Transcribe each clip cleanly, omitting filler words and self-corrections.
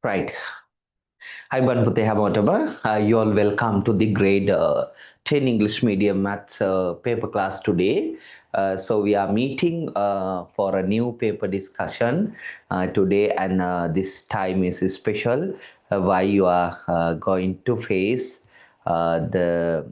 Right. Hi, Banpute Hamotaba. You all welcome to the grade 10 English medium maths paper class today. So we are meeting for a new paper discussion today, and this time is special. Why you are going to face the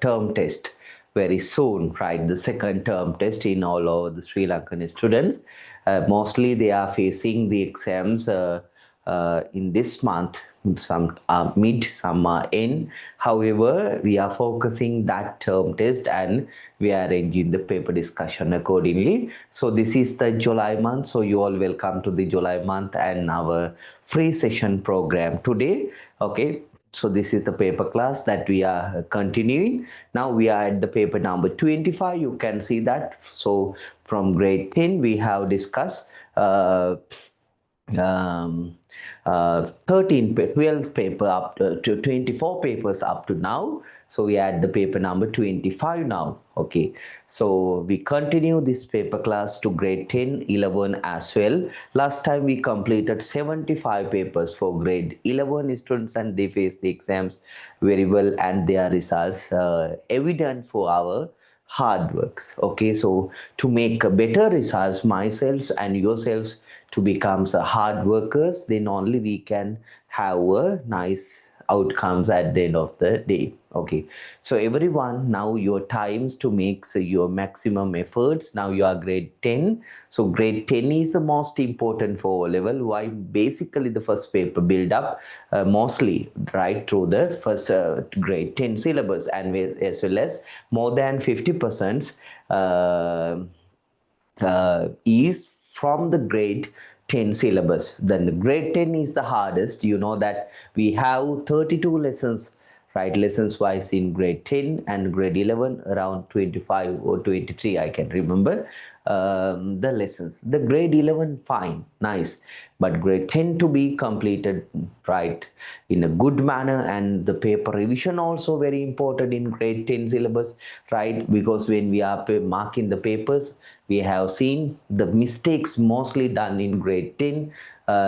term test very soon, right? The second term test in all over the Sri Lankan students. Mostly they are facing the exams in this month, some mid, some end. However, we are focusing that term test and we are arranging the paper discussion accordingly. So this is the July month. So you all welcome to the July month and our free session program today. Okay. So this is the paper class that we are continuing. Now we are at the paper number 25. You can see that. So from grade 10, we have discussed um, 12 paper up to 24 papers up to now. So we are at the paper number 25 now. Okay. So we continue this paper class to grade 10, 11 as well. Last time we completed 75 papers for grade 11 students and they faced the exams very well and their results evident for our hard works. Okay, so to make better results myself and yourselves to become hard workers, then only we can have a nice outcomes at the end of the day. Okay, so everyone, now your times to make your maximum efforts. Now you are grade 10. So grade 10 is the most important for O level. Why? Basically the first paper build up mostly right through the first grade 10 syllabus, and as well as more than 50% is from the grade 10 syllabus. Then the grade 10 is the hardest. You know that we have 32 lessons, right? Lessons wise in grade 10 and grade 11 around 25 or 23, I can remember the lessons. The grade 11, fine, nice, but grade 10 to be completed right in a good manner, and the paper revision also very important in grade 10 syllabus, right? Because when we are marking the papers, we have seen the mistakes mostly done in grade 10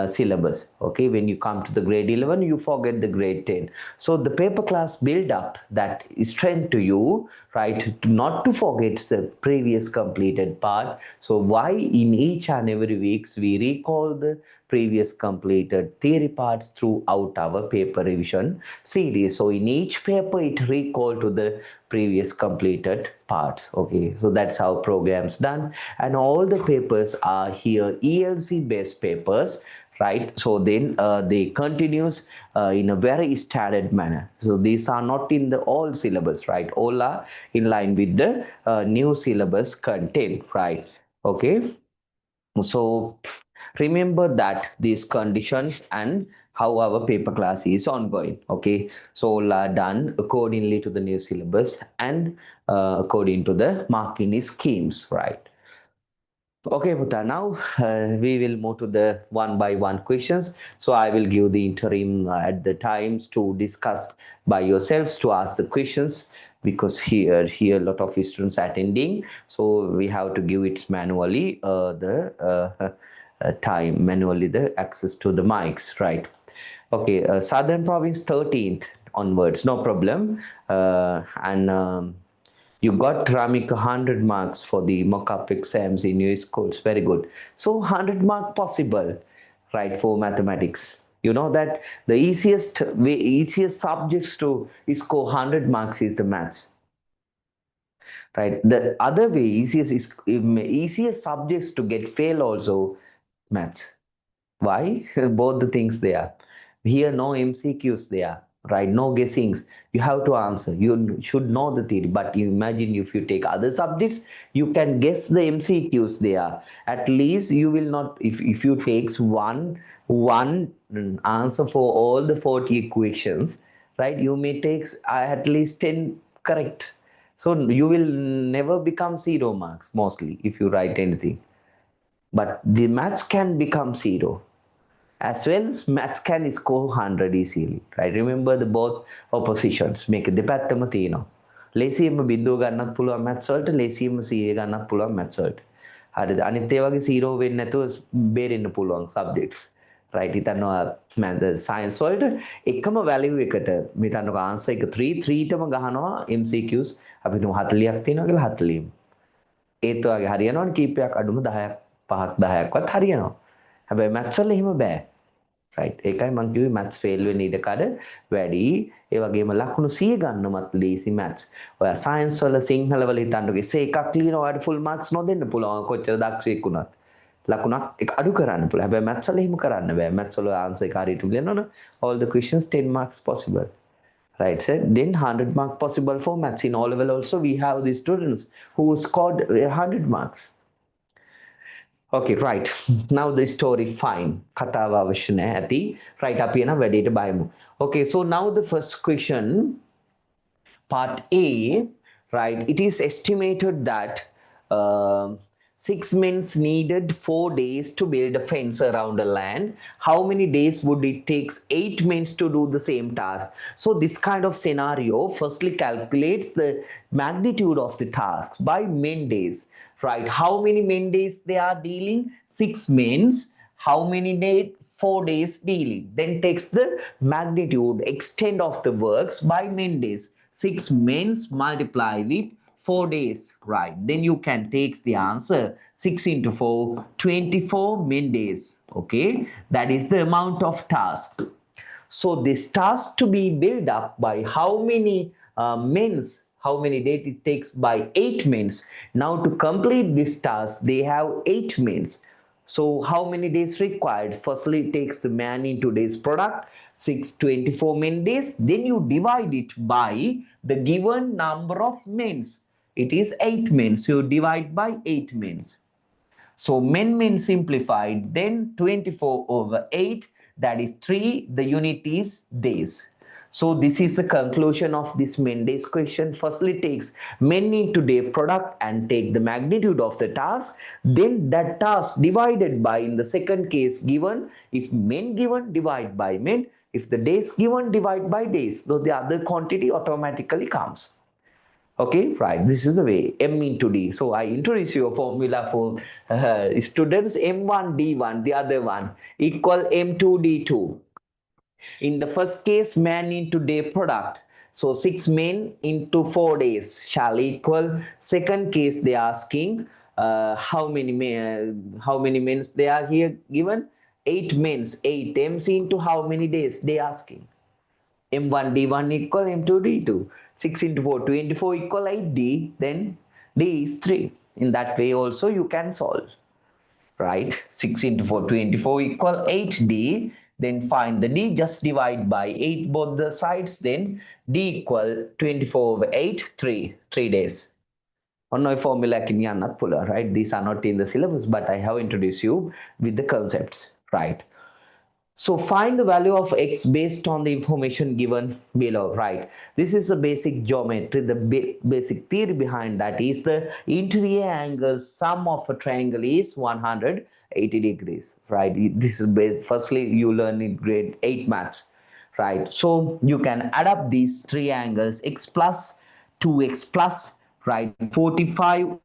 syllabus. Okay, when you come to the grade 11, you forget the grade 10. So the paper class build up that strength to you, right, to not to forget the previous completed part. So why in each and every weeks we recall the previous completed theory parts throughout our paper revision series. So in each paper it recall to the previous completed parts. Okay, so that's how programs done, and all the papers are here ELC based papers, right? So then they continues in a very standard manner. So these are not in the all syllabus, right? All are in line with the new syllabus content, right? Okay, so remember that these conditions and how our paper class is ongoing. Okay, so all are done accordingly to the new syllabus and according to the marking schemes, right? Okay, Bhuta, now we will move to the one by one questions. So I will give the interim at the times to discuss by yourselves to ask the questions, because here a lot of students attending. So we have to give it manually the time, manually the access to the mics, right? Okay, Southern Province 13th onwards, no problem. And you got Ramik 100 marks for the mock-up exams in your schools. Very good. So 100 mark possible, right, for mathematics. You know that the easiest subjects to score 100 marks is the maths, right? The other way, easiest subjects to get fail also maths. Why? Both the things there. Here, no MCQs there, right? No guessings. You have to answer. You should know the theory. But you imagine if you take other subjects, you can guess the MCQs there. At least you will not, if you takes one answer for all the 40 equations, right? You may take at least 10 correct. So you will never become 0 marks mostly if you write anything. But the maths can become 0 as well as maths can score 100 easily, right? Remember the both oppositions මේක දෙපැත්තම තියෙනවා. ලේසියෙන්ම බිඳුව ගන්නත් පුළුවන් maths වලට, ලේසියෙන්ම 100 ගන්නත් පුළුවන් maths වලට. හරිද? අනිත් ඒ වගේ 0 වෙන්නේ නැතුව බේරෙන්න පුළුවන් subjects. right හිතන්නවා මම science වලට එකම value එකට මෙතනක answer එක 3ටම ගහනවා MCQs අපි තුමු 40ක් තියෙනවා කියලා 40ම ඒත් ඔයාගේ හරියනවනේ කීපයක් අඩුම 10ක් 5ක් 10ක්වත් හරියනවා හැබැයි maths වල එහෙම බෑ right ඒකයි මම කිව්වේ maths fail වෙන්න ඉඩ කඩ වැඩි ඒ වගේම ලකුණු 100 ගන්නමත් ලීසි maths ඔයා science වල සිංහල වල හිතන්නකෝ ඉස්සේ එකක් ලියනවා ඔයාට full marks නොදෙන්න පුළුවන් කොච්චර දක්ෂයෙක් වුණත් ලකුණක් එක අඩු කරන්න පුළුවන් හැබැයි maths වල එහෙම කරන්න බෑ maths වල answer එක හරියට ලියනවනේ all the questions 10 marks possible right sir then 100 mark possible for maths in all level also we have the students who scored 100 marks. Okay, right. Now the story fine. Katawa අවශ්‍ය නැහැ ඇති. Right අපි එන වැඩේට බයමු. Okay, so now the first question, part A, right? It is estimated that 6 men needed 4 days to build a fence around a land. How many days would it take 8 men to do the same task? So this kind of scenario firstly calculates the magnitude of the task by men days. Right, how many men days they are dealing? 6 men. How many days? 4 days dealing. Then takes the magnitude, extent of the works by men days. 6 men multiply with 4 days. Right, then you can take the answer 6 into 4, 24 men days. Okay, that is the amount of task. So this task to be built up by how many men's, how many days it takes by 8 men's. Now to complete this task, they have 8 men's. So how many days required? Firstly, it takes the man in today's product, 624 men days. Then you divide it by the given number of men's. It is 8 men's. So you divide by 8 men's. So men simplified, then 24 over 8, that is 3, the unit is days. So this is the conclusion of this men days question. Firstly takes men into their product and take the magnitude of the task. Then that task divided by, in the second case given, if men given, divide by men. If the days given, divide by days. So the other quantity automatically comes. Okay, right, this is the way, M into D. So I introduce you a formula for students, M1 D1, the other one, equal M2 D2. In the first case, man into day product. So 6 men into 4 days shall equal. Second case, they are asking how many men they are here given. 8 men, 8 m's into how many days they asking. M1 D1 equal M2 D2. 6 into 4, 24 equal 8D. Then D is 3. In that way also you can solve. Right? 6 into 4, 24 equal 8D. Then find the D, just divide by 8 both the sides. Then D equal 24 over 8, 3 days. On no formula can not pull, right? These are not in the syllabus, but I have introduced you with the concepts, right? So find the value of x based on the information given below, right? This is the basic geometry. The basic theory behind that is the interior angle sum of a triangle is 180 degrees, right? This is firstly you learn in grade 8 maths, right? So you can add up these three angles, x plus 2x plus, right? 45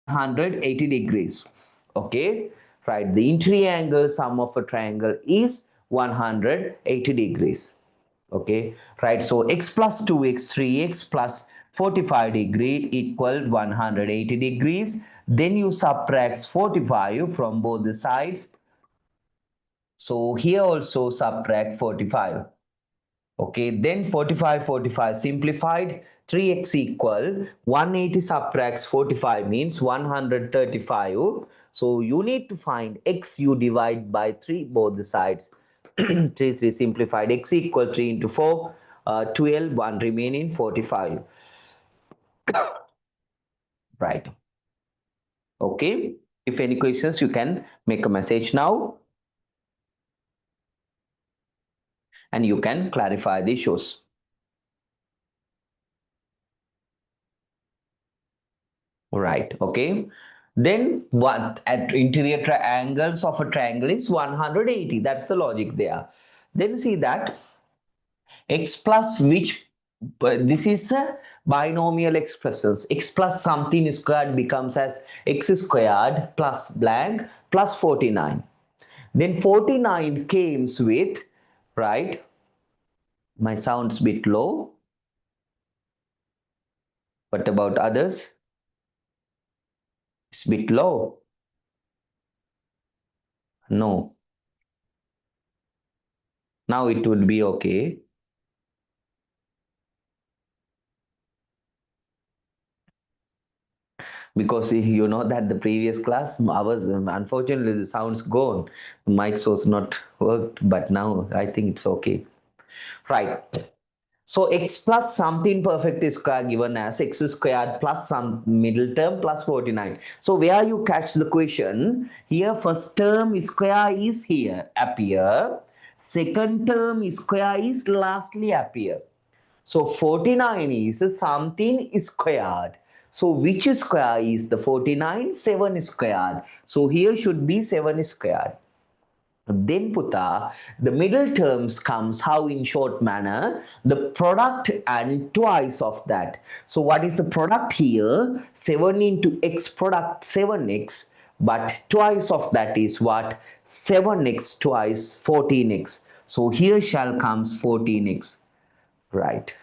180 degrees. Okay, right, the interior angle sum of a triangle is 180 degrees. Okay, right, so x plus 2x 3x plus 45 degree equal 180 degrees. Then you subtract 45 from both the sides. So here also subtract 45. Okay, then 45 simplified, 3x equal 180 subtracts 45 means 135. So you need to find x, you divide by 3 both the sides. 3 simplified, x equal 3 into 4, 12, 1 remaining 45. Right. Okay, if any questions you can make a message now and you can clarify the issues. Right, okay. Then what at interior angles of a triangle is 180. That's the logic there. Then see that x plus which, this is a binomial expressions. X plus something squared becomes as x squared plus blank plus 49. Then 49 comes with, right? My sound's bit low. What about others? It's bit low. No. Now it would be okay. Because you know that the previous class ours unfortunately the sounds gone, mics was not worked, but now I think it's okay, right? So x plus something perfect is square given as x squared plus some middle term plus 49. So where you catch the question here, first term is square is here appear, second term is square is lastly appear. So 49 is something squared. So which square is the 49? 7 squared. So here should be 7 squared. Then Puta, the middle terms comes how in short manner, the product and twice of that. So what is the product here? 7 into x product 7x, but twice of that is what? 7x twice 14x. So here shall comes 14x, right?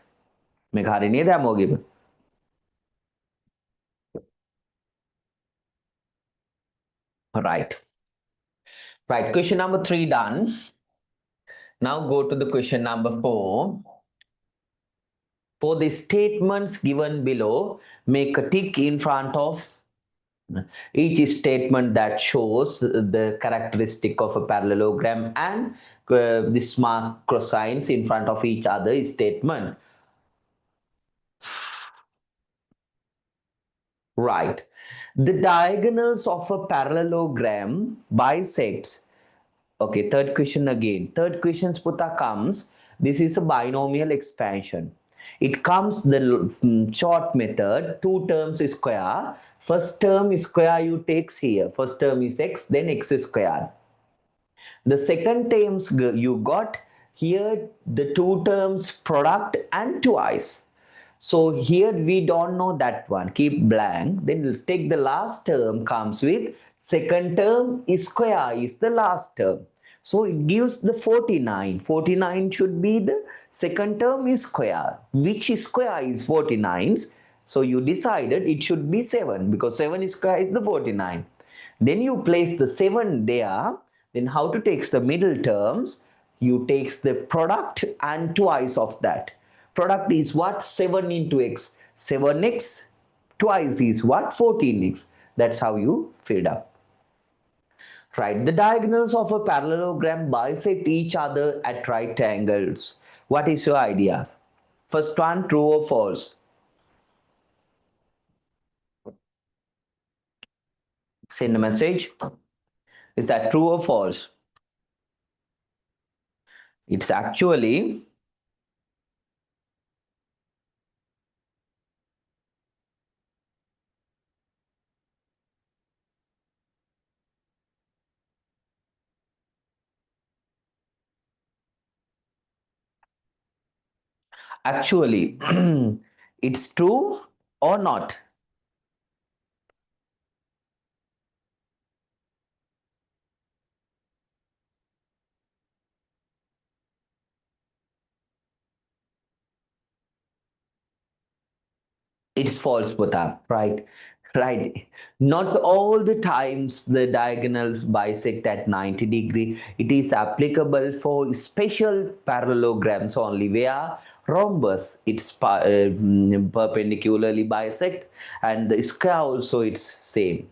මේක හරි නේද හැමෝගෙම? Right. Right. Question number 3 done. Now go to the question number 4. For the statements given below, make a tick in front of each statement that shows the characteristic of a parallelogram and this mark cross signs in front of each other statement. Right. The diagonals of a parallelogram bisects. Okay, third question again. Third question Sputa comes. This is a binomial expansion. It comes the short method, two terms is square. First term is square you takes here. First term is x, then x is squared. The second terms you got here, the two terms product and twice. So here we don't know that one. Keep blank. Then take the last term comes with second term is square is the last term. So it gives the 49. 49 should be the second term is square. Which square is 49? So you decided it should be 7 because 7 square is the 49. Then you place the 7 there. Then how to take the middle terms? You takes the product and twice of that. Product is what? 7 into x. 7x twice is what? 14x. That's how you filled up. Right. The diagonals of a parallelogram bisect each other at right angles. What is your idea? First one, true or false? Send a message. Is that true or false? It's actually it's true or not? It's false, Pratap, right? Right. Not all the times the diagonals bisect at 90-degree. It is applicable for special parallelograms only, where rhombus it's perpendicularly bisect and the square also it's same.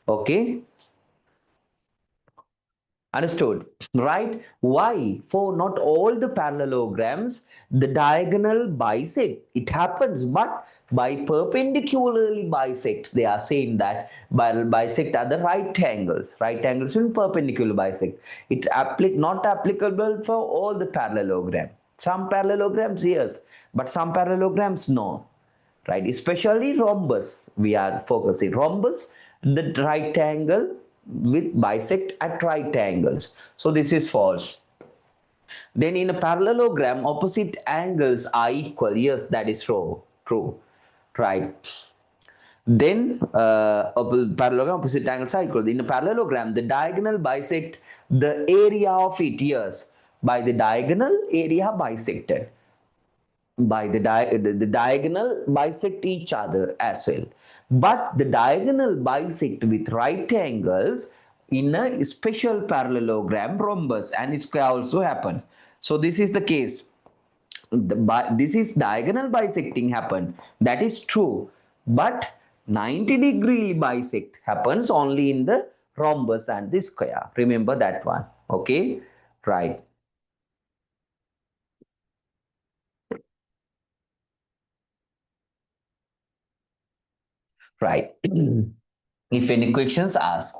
Okay. Understood, right? Why? For not all the parallelograms, the diagonal bisect. It happens, but by perpendicularly bisects, they are saying that by bisect are the right angles. Right angles will perpendicular bisect. It not applicable for all the parallelogram. Some parallelograms, yes, but some parallelograms, no. Right? Especially rhombus, we are focusing. Rhombus, the right angle with bisect at right angles. So this is false. Then in a parallelogram, opposite angles are equal. Yes, that is true. True. Right. Then parallelogram, opposite angles are equal. In a parallelogram, the diagonal bisect the area of it. Yes, by the diagonal area bisected. By the diagonal bisect each other as well. But the diagonal bisect with right angles in a special parallelogram rhombus and square also happen. So this is the case. This is diagonal bisecting happen, that is true, but 90-degree bisect happens only in the rhombus and the square. Remember that one. Okay, right. Right. If any questions, ask.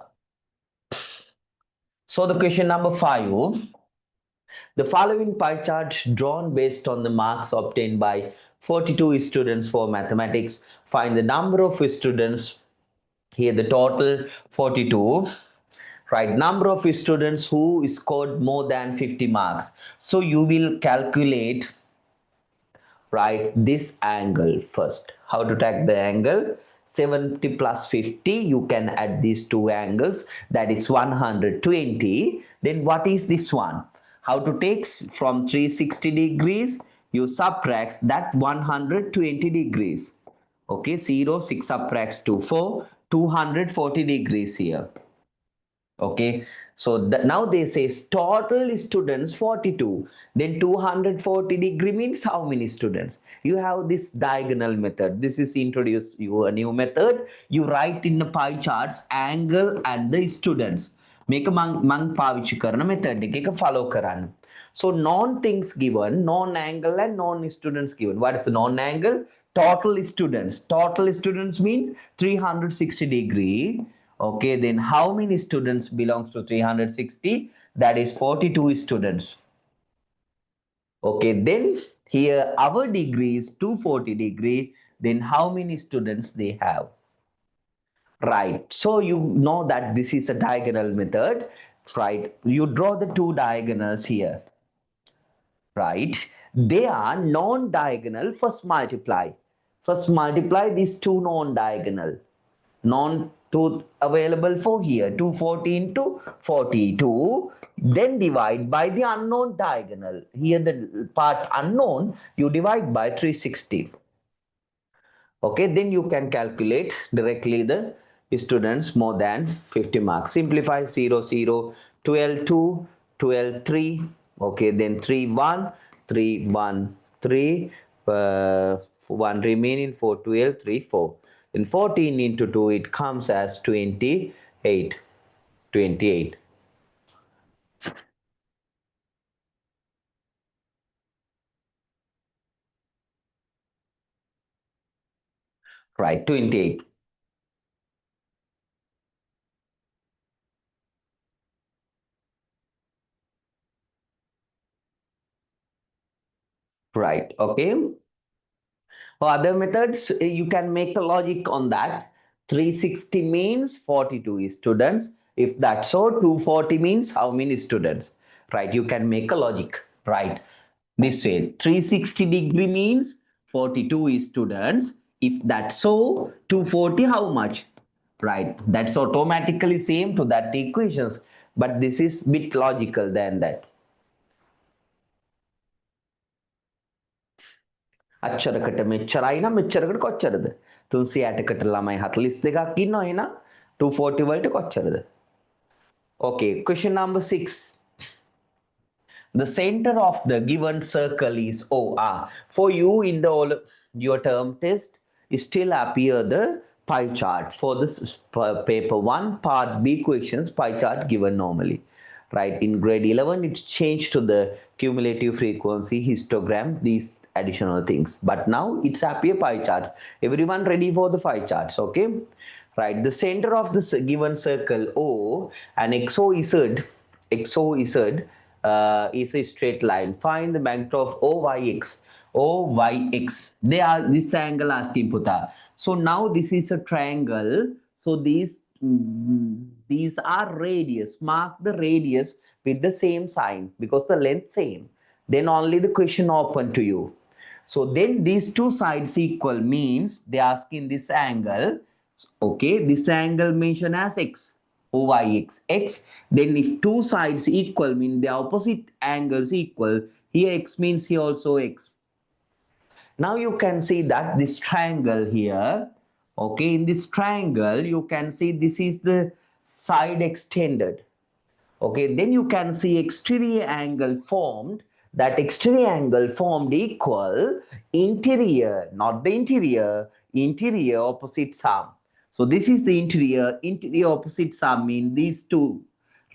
So the question number 5, the following pie chart drawn based on the marks obtained by 42 students for mathematics. Find the number of students. Here the total 42, right? Number of students who scored more than 50 marks. So you will calculate, right, this angle first. How to take the angle? 70 plus 50, you can add these two angles, that is 120. Then what is this one? How to take from 360 degrees, you subtract that 120 degrees. Okay, 0, 6 subtracts to 4, 240 degrees here. Okay, so now they say total students 42, then 240-degree means how many students? You have this diagonal method. This is introduce you a new method. You write in the pie charts angle and the students. Make a mang පාවිච්චි කරන method එක follow කරන්න. So non things given, non angle and non students given. What is the non angle? Total students. Total students mean 360 degree. Okay, then how many students belongs to 360? That is 42 students. Okay, then here our degree is 240 degree. Then how many students they have? Right. So you know that this is a diagonal method, right? You draw the two diagonals here, right? They are non-diagonal. First multiply. First multiply these two non-diagonal. Non-two available for here. 240 into 42. Then divide by the unknown diagonal. Here the part unknown, you divide by 360. Okay, then you can calculate directly the students more than 50 marks. Simplify 0, 0, 12, 2, 12, 3. Okay, then 3, 1, 3, 1, 3. 1 remaining for 12, 3, 4. Then 14 into 2, it comes as 28. 28. Right, 28. Right, okay. For other methods, you can make a logic on that. 360 means 42 students. If that's so, 240 means how many students? Right, you can make a logic, right? This way, 360 degree means 42 students. If that's so, 240 how much? Right, that's automatically same to that equations. But this is bit logical than that. අච්චරකට මෙච්චරයි නම් මෙච්චරකට කොච්චරද 360කට ළමයි 42ක් ඉන්නවා එහෙනම් 240 වලට කොච්චරද Okay, question number 6. The center of the given circle is OR. For you in the your term test, still appear the pie chart. For this paper 1, part B questions, pie chart given normally. Right, in grade 11, it's changed to the cumulative frequency, histograms, these additional things. But now it's appear pie charts. Everyone ready for the pie charts, okay? Right, the center of this given circle O and XOZ is a straight line. Find the magnitude of OYX. OYX. They are this angle asking Puta. So now this is a triangle. So these are radius. Mark the radius with the same sign because the length same. Then only the question open to you. So then these two sides equal means they asking this angle Okay, this angle mentioned as x, OYX. X, then if two sides equal, mean the opposite angles equal, here x means here also x. Now you can see that this triangle here, okay, in this triangle, you can see this is the side extended. Okay, then you can see exterior angle formed. That exterior angle formed equal interior, not the interior opposite sum. So this is the interior opposite sum in these two,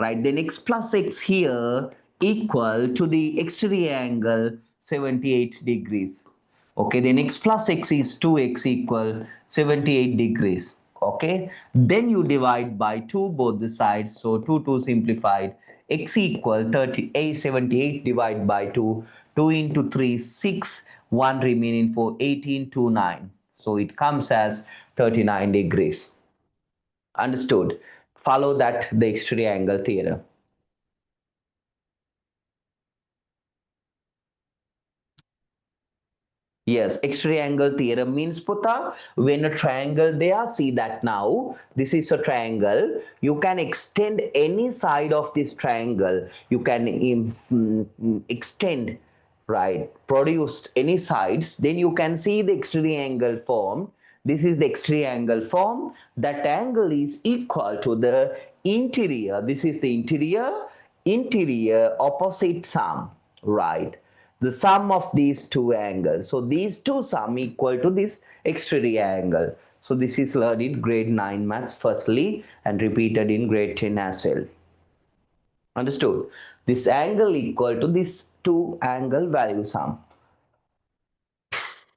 right? Then x plus x here equal to the exterior angle 78 degrees. Okay, then x plus x is 2x equal 78 degrees. Okay, then you divide by 2 both the sides, so 2 simplified, x equal 78 divided by 2, 2 into 3 6, 1 remaining for 18 to 9, so it comes as 39 degrees. Understood? Follow that the exterior angle theorem. Yes, exterior angle theorem means, Puta, when a triangle there, see that now, this is a triangle, you can extend any side of this triangle, you can extend, right, produce any sides, then you can see the exterior angle form. This is the exterior angle form. That angle is equal to the interior, this is the interior opposite sum, right? The sum of these two angles. So these two sum equal to this exterior angle. So this is learned in grade 9 maths firstly and repeated in grade 10 as well. Understood? This angle equal to this two angle value sum.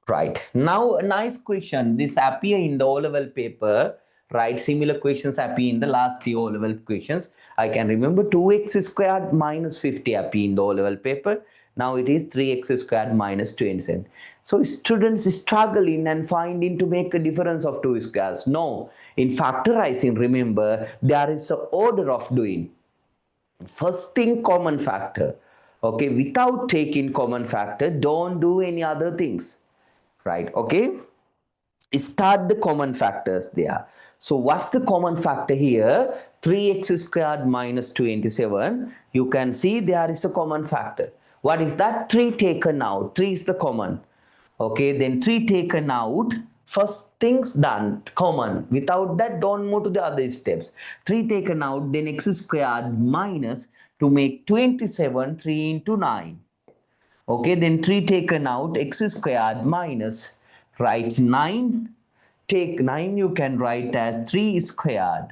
Right. Now, a nice question. This appear in the O-level paper, right? Similar questions appear in the last year O-level questions. I can remember 2x squared minus 50 appear in the O-level paper. Now it is 3x squared minus 27. So students struggling and finding to make a difference of two squares. No, in factorizing, remember, there is an order of doing. First thing, common factor. Okay, without taking common factor, don't do any other things, right? Okay, start the common factors there. So what's the common factor here? 3x squared minus 27. You can see there is a common factor. What is that? 3 taken out. 3 is the common. Okay, then 3 taken out. First things done, common. Without that, don't move to the other steps. 3 taken out, then x squared minus to make 27, 3 into 9. Okay, then 3 taken out, x squared minus, write 9, take 9, you can write as 3 squared.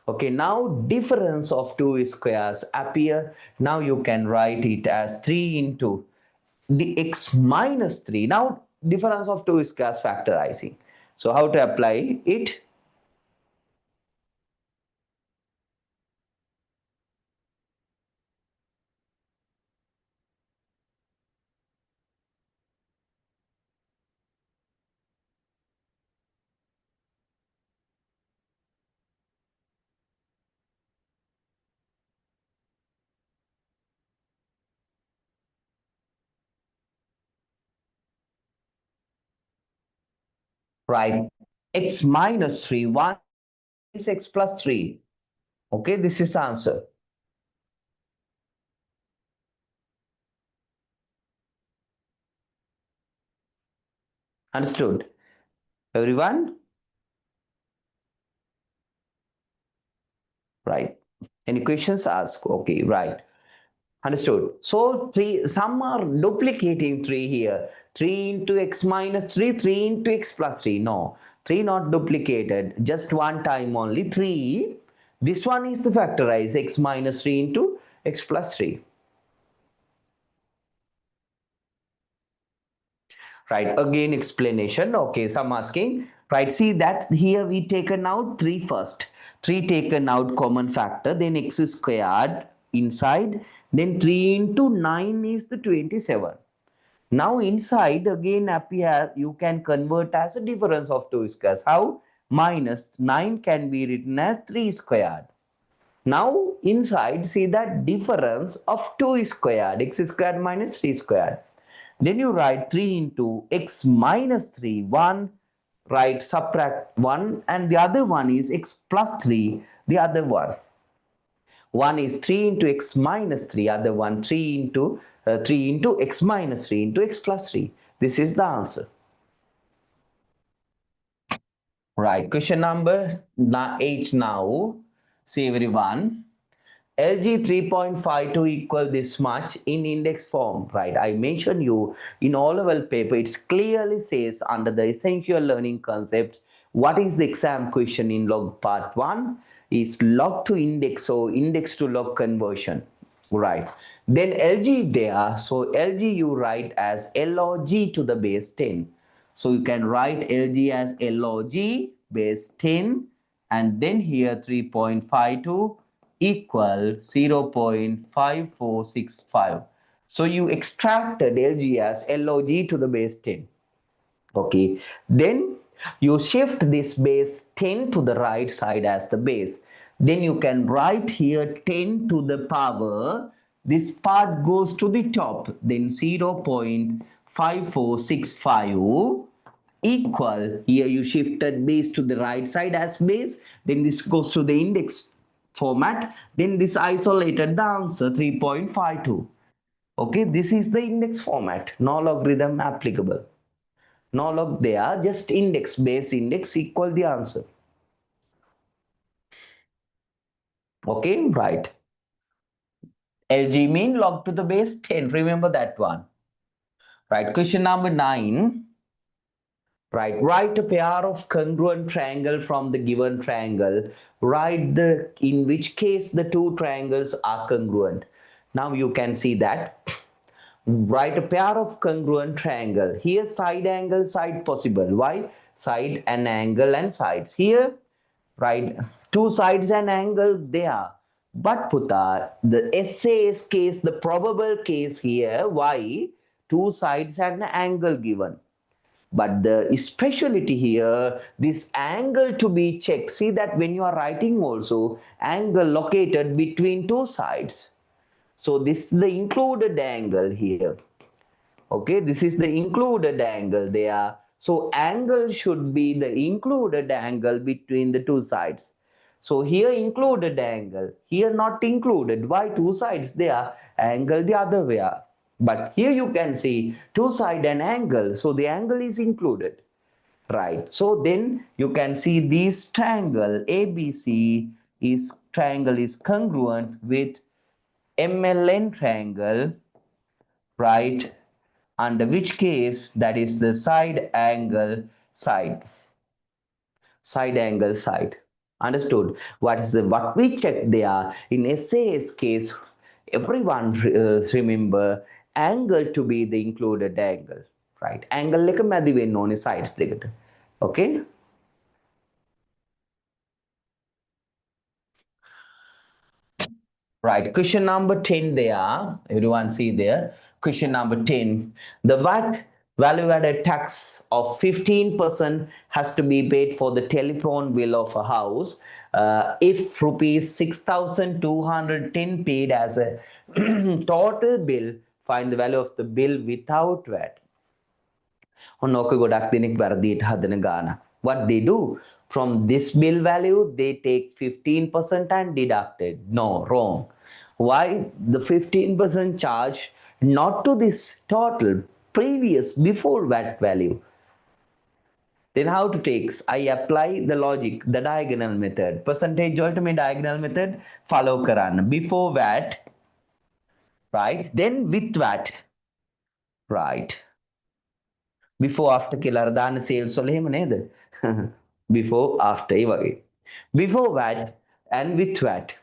Okay, now difference of two squares appear. Now you can write it as 3 into the x minus 3. Now difference of two squares factorizing. So how to apply it? Right, x minus 3, 1 is x plus 3. Okay, this is the answer. Understood? Everyone? Right. Any questions? Ask. Okay, right. Understood. So three, some are duplicating 3 here. 3 into x minus 3, 3 into x plus 3. No, 3 not duplicated. Just one time only. 3. This one is the factorize x minus 3 into x plus 3. Right, again explanation. Okay, some asking, right, see that here we taken out 3 first. 3 taken out common factor, then x squared inside, then 3 into 9 is the 27. Now inside again appear, you can convert as a difference of two squares. How? Minus 9 can be written as 3 squared. Now inside, see that difference of 2 squared, x squared minus 3 squared. Then you write 3 into x minus 3, 1, right? Subtract 1, and the other one is x plus 3, the other one. One is 3 into x minus 3, other one 3 into x minus 3 into x plus 3. This is the answer. Right, question number 8 now. See everyone. LG 3.52 equal this much in index form, right? I mentioned you in all level paper, it clearly says under the essential learning concepts, what is the exam question in log part 1 is log to index, so index to log conversion, right? Then LG there, so LG you write as log to the base 10. So you can write LG as log base 10, and then here 3.52 equal 0.5465. So you extracted LG as log to the base 10. Okay, then you shift this base 10 to the right side as the base. Then you can write here 10 to the power. This part goes to the top. Then 0.5465 equal, here you shifted base to the right side as base, then this goes to the index format, then this isolated the answer 3.52. Okay, this is the index format, no logarithm applicable, no log there, just index, base index equal the answer. Okay, right. LG mean log to the base 10, remember that one. Right, question number 9. Right, write a pair of congruent triangle from the given triangle. Write the in which case the two triangles are congruent. Now you can see that. Write a pair of congruent triangle. Here side angle, side possible. Why? Side and angle and sides. Here, right, two sides and angle there. But Puta, the SAS case, the probable case here, why? Two sides and angle given. But the speciality here, this angle to be checked. See that when you are writing also, angle located between two sides. So this is the included angle here. Okay, this is the included angle there. So angle should be the included angle between the two sides. So here included angle, here not included. Why? Two sides there, angle the other way. But here you can see two side and angle, so the angle is included. Right. So then you can see this triangle ABC is triangle is congruent with MLN triangle, right? Under which case that is the side angle side. Understood? What is the what we check there in SAS case? Everyone remember angle to be the included angle, right? Angle like a madi known as sides. Okay. Right, question number 10 there. Everyone see there. Question number 10. The VAT value added tax of 15% has to be paid for the telephone bill of a house. If rupees 6,210 paid as a total bill, find the value of the bill without VAT. ඔන්නෝක ගොඩක් දෙනෙක් වැරදියට හදන ගාන. What they do? From this bill value, they take 15% and deducted. No, wrong. Why the 15% charge not to this total previous before VAT value? Then how to take? I apply the logic, the diagonal method. Percentage වලට මේ diagonal method follow කරන්න. Before VAT, right? Then with VAT, right? Before after කියලා අර දාන්න sales වල එහෙම නේද? Before after ඒ වගේ. Before VAT and with VAT.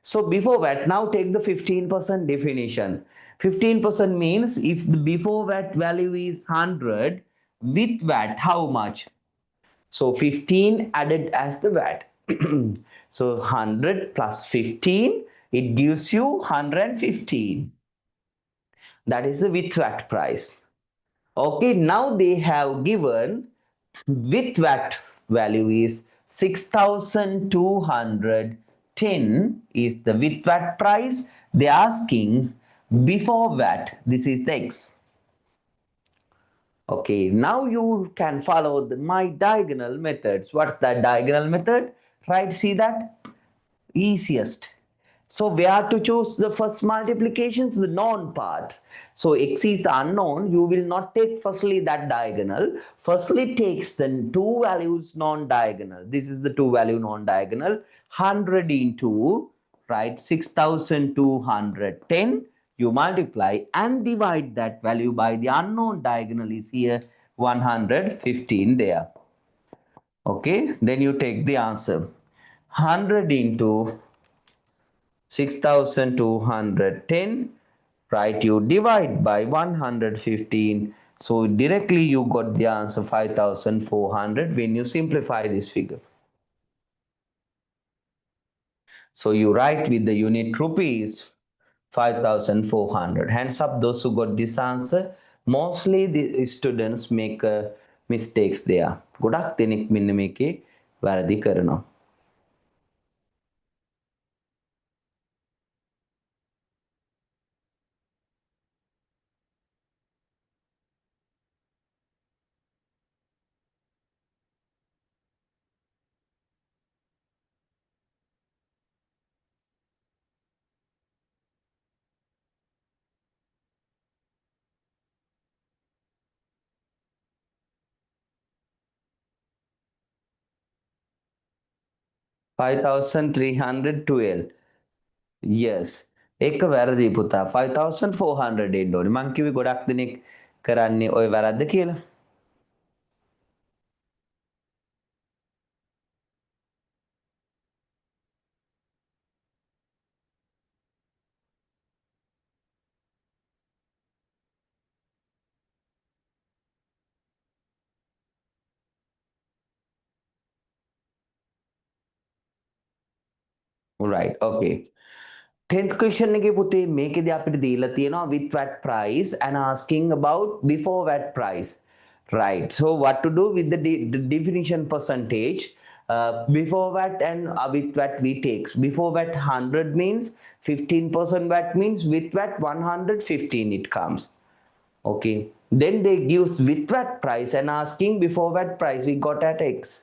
So before VAT, now take the 15% definition. 15% means if the before VAT value is 100, with VAT how much? So 15 added as the VAT. So 100 plus 15, it gives you 115. That is the with VAT price. Okay, now they have given with VAT value is 6,210 is the with VAT price. They are asking before VAT, this is the X. Okay, now you can follow my diagonal methods. What's that diagonal method? Right, see that? Easiest. So we have to choose the first multiplications, the known parts. So x is the unknown. You will not take firstly that diagonal. Firstly takes the two values non-diagonal. This is the two value non-diagonal. 100 into, right, 6210. You multiply and divide that value by the unknown diagonal is here 115 there. Okay, then you take the answer. 100 into 6210, right? You divide by 115. So directly you got the answer 5400 when you simplify this figure. So you write with the unit rupees 5400. Hands up those who got this answer. Mostly the students make mistakes there. ගොඩක් දෙනෙක් මෙන්න මේකේ වැරදි කරනවා. 5312. Yes. එක වැරදි පුතා 5400 එන්න ඕනේ. මං කිව්වේ ගොඩක් දෙනෙක් කරන්නේ ওই වැරද්ද කියලා. Right. Okay. 10th question එකේ පුතේ මේකෙදි අපිට දීලා තියෙනවා with VAT price and asking about before VAT price. Right. So what to do with the definition percentage? Before VAT and with VAT we takes. Before VAT 100 means 15% VAT means with VAT 115 it comes. Okay. Then they gives with VAT price and asking before VAT price we got at X.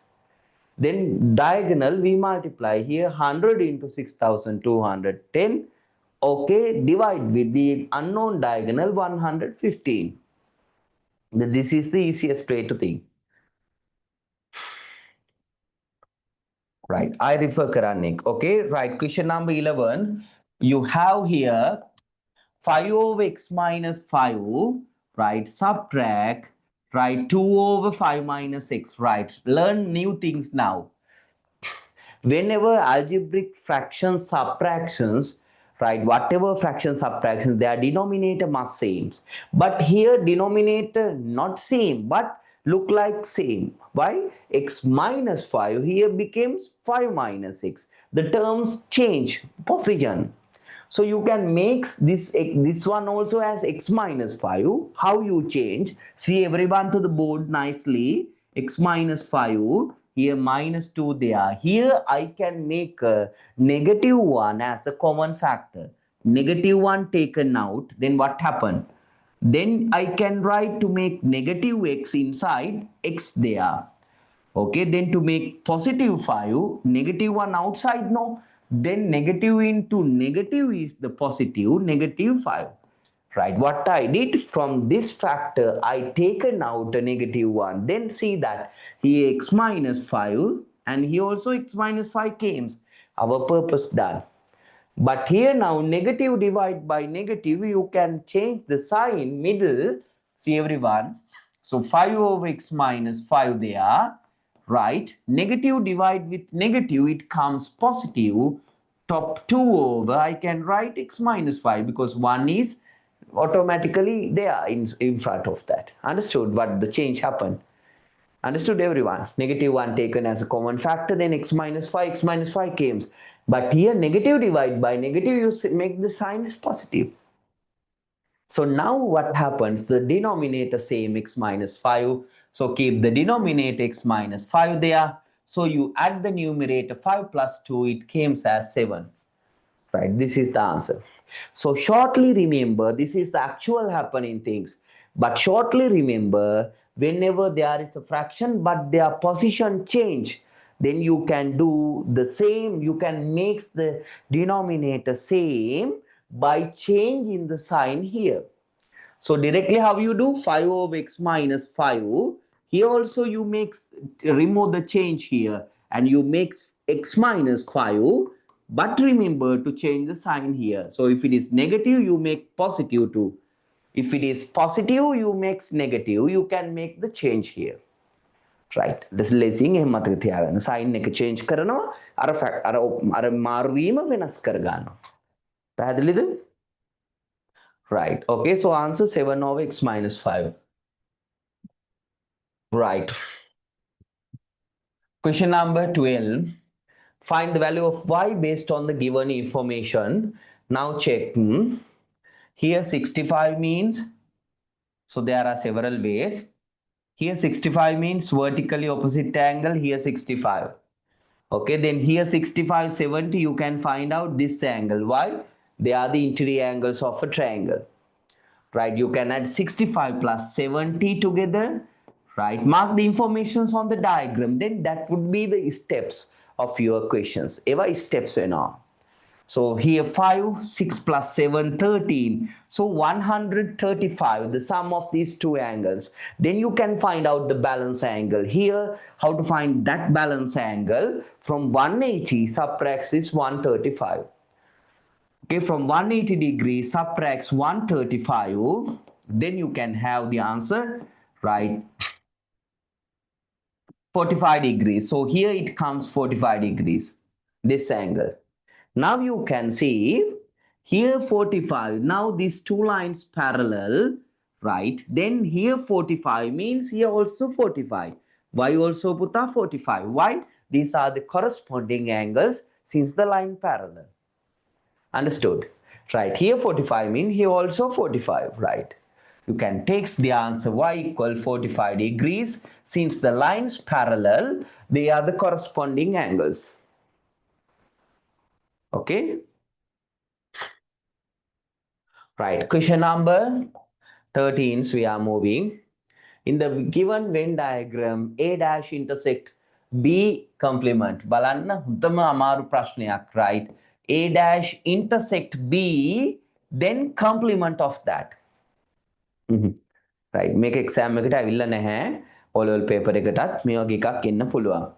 Then diagonal we multiply here 100 into 6210. Okay, divide with the unknown diagonal 115. This is the easiest way to think. Right, I refer Karanik. Okay, right, question number 11. You have here 5 over x minus 5, right, subtract, right, 2 over 5 minus x, right. Learn new things now. Whenever algebraic fractions subtractions, right, whatever fraction subtractions, their denominator must same, but here denominator not same but look like same. Why? X minus 5 here becomes 5 minus x. The terms change position. So you can make this one also as x minus 5. How you change? See everyone to the board nicely. X minus 5. Here minus 2 there. Here I can make a negative 1 as a common factor. Negative 1 taken out. Then what happened? Then I can write to make negative x inside x there. Okay, then to make positive 5, negative 1 outside, no. Then negative into negative is the positive, negative 5. Right, what I did from this factor, I taken out a negative 1. Then see that here x minus 5 and here also x minus 5 came. Our purpose done. But here now negative divide by negative, you can change the sign middle. See everyone. So 5 over x minus 5 there. Right. Negative divide with negative, it comes positive. Top 2 over, I can write x minus 5 because 1 is automatically there in front of that. Understood what the change happened? Understood everyone? Negative 1 taken as a common factor, then x minus 5 came. But here negative divide by negative, you make the sign is positive. So now what happens? The denominator same x minus 5. So keep the denominator x minus 5 there. So you add the numerator 5 plus 2, it came as 7. Right, this is the answer. So shortly remember, this is the actual happening things. But shortly remember, whenever there is a fraction but their position change, then you can do the same, you can make the denominator same by changing the sign here. So directly how you do 5 of x minus 5. Here also you make remove the change here and you make x minus 5. But remember to change the sign here. So if it is negative, you make positive too. If it is positive, you make negative. You can make the change here. Right. Displacing එහෙම මතක තියාගන්න. sign එක change කරනවා. අර මාරුවීම වෙනස් කරගන්නවා. පැහැදිලිද? Right. Okay, so answer 7 over x minus 5. Right. Question number 12. Find the value of y based on the given information. Now check. Here 65 means, so there are several ways. Here 65 means vertically opposite angle, here 65. Okay, then here 65, 70, you can find out this angle. Why? They are the interior angles of a triangle. Right, you can add 65 plus 70 together, right? Mark the informations on the diagram, then that would be the steps of your questions. Eva steps and all. So here 5, 6 plus 7, 13. So 135, the sum of these two angles. Then you can find out the balance angle. Here, how to find that balance angle? From 180 subtracts this 135. Okay, from 180 degrees subtracts 135, then you can have the answer, right? 45 degrees. So here it comes 45 degrees, this angle. Now you can see here 45. Now these two lines parallel, right? Then here 45 means here also 45. Why also put a 45? Why? These are the corresponding angles since the line parallel. Understood? Right, here 45 means here also 45, right? You can take the answer y equal 45 degrees. Since the lines parallel, they are the corresponding angles. Okay? Right, question number 13, we are moving. In the given Venn diagram, A dash intersect B complement. බලන්න හුදම අමාරු ප්‍රශ්නයක්, right? A dash intersect B, then complement of that. Right. මේක exam එකට ඇවිල්ලා නැහැ. O-level paper එකටත් මේ වගේ එකක් එන්න පුළුවන්.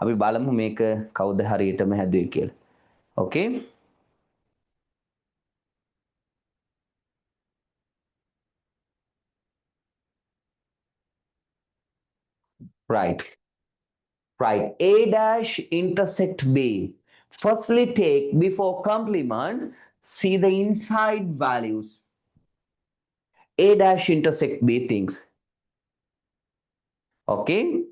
අපි බලමු මේක කවුද හරියටම හැදුවේ කියලා. Okay? Right. Right. A dash intersect B. Firstly take, before complement, see the inside values. A dash intersect B things. Okay?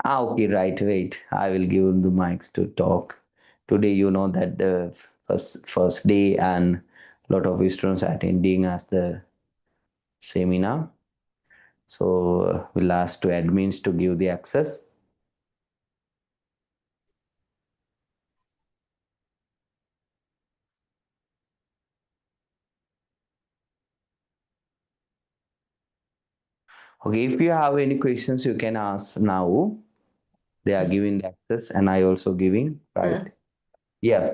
Okay, right, wait. I will give the mics to talk. Today, you know that the first day and lot of students attending as the seminar. So we'll ask to admins to give the access. Okay, if you have any questions, you can ask now. They are giving the access and I also giving, right? Yeah.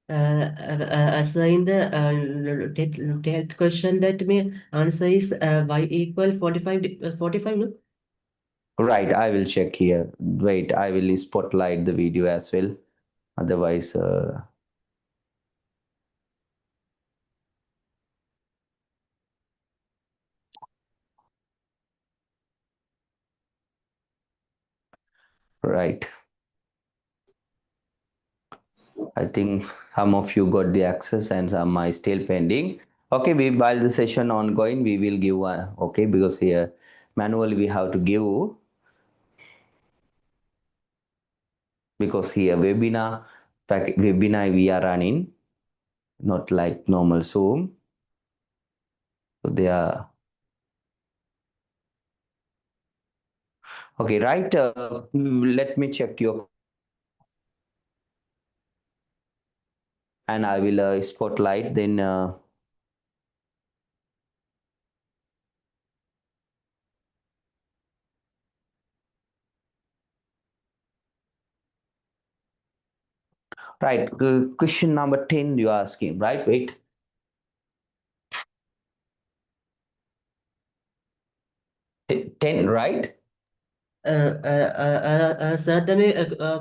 So in the 10th question, that may answer is y equal 45, no? Right, I will check here. Wait, I will spotlight the video as well. Otherwise, right. I think some of you got the access and some are still pending. Okay, while the session ongoing, we will give one. Okay, because here manually we have to give, because here webinar we are running, not like normal Zoom. So they are okay, right? Let me check your, and I will spotlight then. Right. Question number 10 you are asking, right? Wait. 10, right? Sir,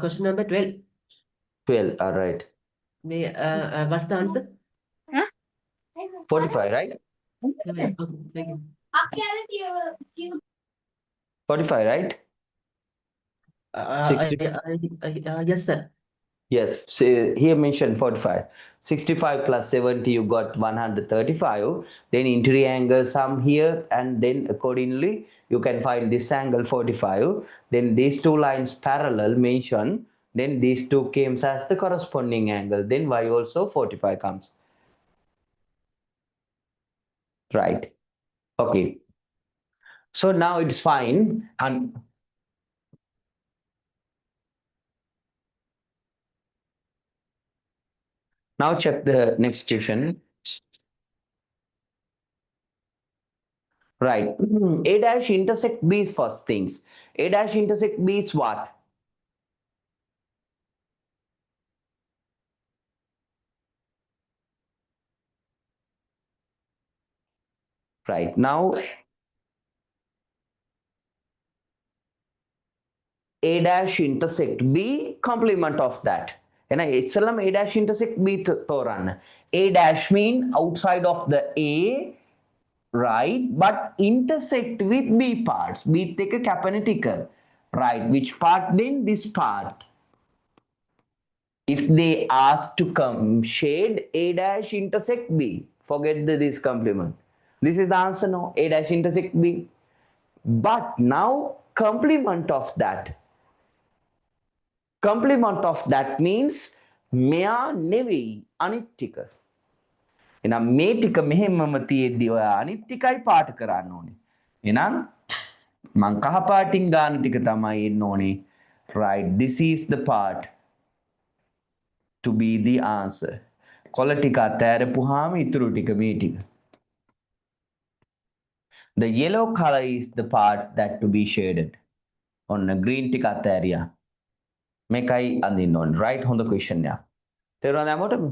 question number 12. 12, all right. What's the answer? 45, right? Yeah, okay, thank you. 45, right? 60. Yes, sir. Yes, say here mentioned 45. 65 plus 70, you got 135. Then interior angle sum here, and then accordingly, you can find this angle 45. Then these two lines parallel mention. Then these two comes as the corresponding angle. Then y also 45 comes. Right. Okay. So now it's fine. And now check the next question. Right. A dash intersect B first things. A dash intersect B is what? Right. Now A dash intersect B complement of that. And itself A dash intersect B thoran. A dash mean outside of the A, right? But intersect with B parts. B take a capnetical. Right. Which part then? This part. If they ask to come shade A dash intersect B, forget this complement. This is the answer no. A dash intersect B. But now complement of that. Complement of that means මෙයා නෙවෙයි අනිත් ටික. එහෙනම් මේ ටික මෙහෙමම තියෙද්දි ඔයා අනිත් ටිකයි පාට කරන්න ඕනේ. එහෙනම් මං කහ පාටින් ගාන ටික තමයි එන්න ඕනේ. Right, this is the part to be the answer. කොළ ටික අතෑරපුවාම ඉතුරු ටික මේ ටික. The yellow color is the part that to be shaded. ඔන්න green ටික අතෑරියා. මේකයි අඳින්න ඕනේ. Right, හොඳ question එක. තේරුණාද හැමෝටම?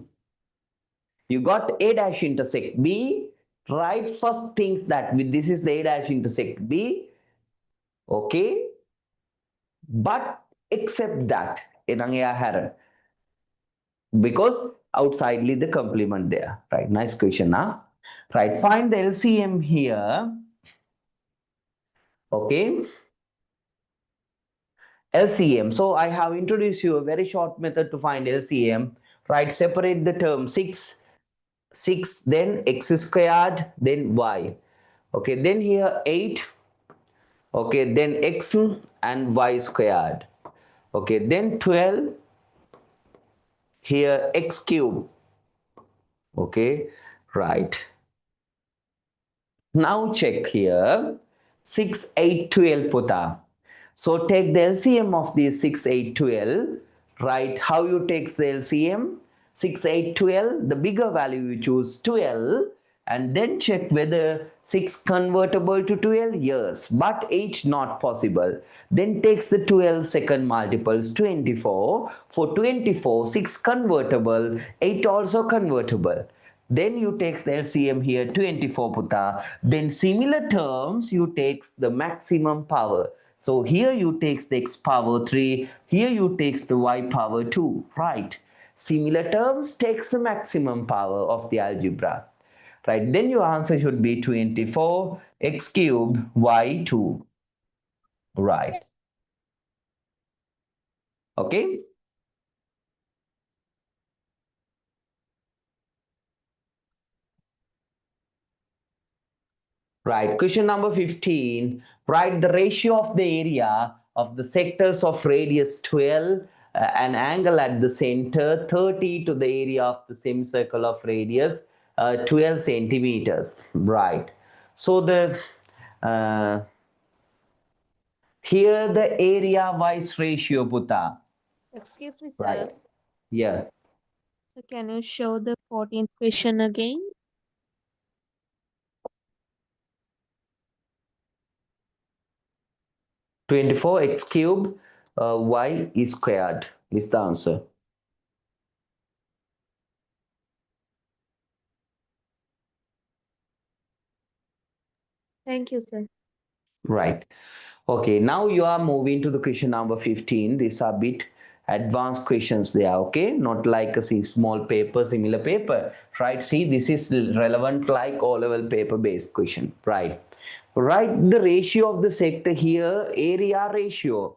You got A dash intersect B, right? First things that this is the A dash intersect B, okay? But except that, because outsidely the complement there, right? Nice question, huh? Right, find the LCM here, okay? LCM, so I have introduced you a very short method to find LCM, right? Separate the term 6, then x squared, then y. Okay, then here 8, okay, then x and y squared. Okay, then 12, here x cube. Okay, right. Now check here 6, 8, 12 puta. So take the LCM of these 6, 8, 12. Right, how you take the LCM? 6, 8, 12, the bigger value you choose 12, and then check whether 6 convertible to 12, yes, but 8 not possible. Then takes the 12 second multiples 24. For 24, 6 convertible, 8 also convertible. Then you take the LCM here 24 puta. Then similar terms you take the maximum power. So here you take the x power 3, here you take the y power 2, right? Similar terms takes the maximum power of the algebra. Right, then your answer should be 24 x cube y 2. Right. Okay. Right, question number 15. Write the ratio of the area of the sectors of radius 12, an angle at the center 30 to the area of the semicircle of radius 12 centimeters. Right. So the here the area wise ratio puta. Excuse me, Right. sir. Yeah. So can you show the 14th question again? 24 x cube y is squared is the answer. Thank you, sir. Right. Okay, now you are moving to the question number 15. These are bit advanced questions they are, okay? Not like a small paper, similar paper, right? See, this is relevant like O-level paper-based question, right? Write the ratio of the sector here, area ratio.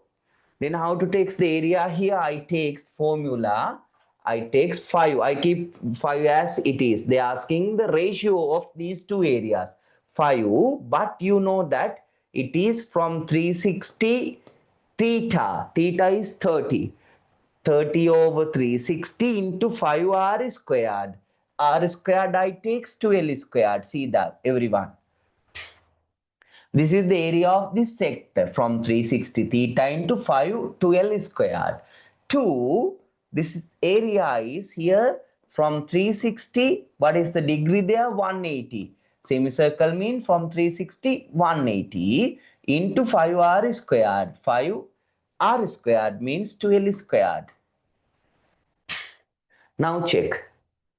Then how to take the area here? I takes formula. I takes 5. I keep 5 as it is. They are asking the ratio of these two areas. 5. But you know that it is from 360 theta. Theta is 30. 30 over 360 into 5 r squared. R squared I takes 12 squared. See that everyone. This is the area of this sector from 360 theta into 5 to L squared. 2, this area is here from 360, what is the degree there? 180. Semicircle mean from 360, 180 into 5r squared. 5r squared means 12 squared. Now check.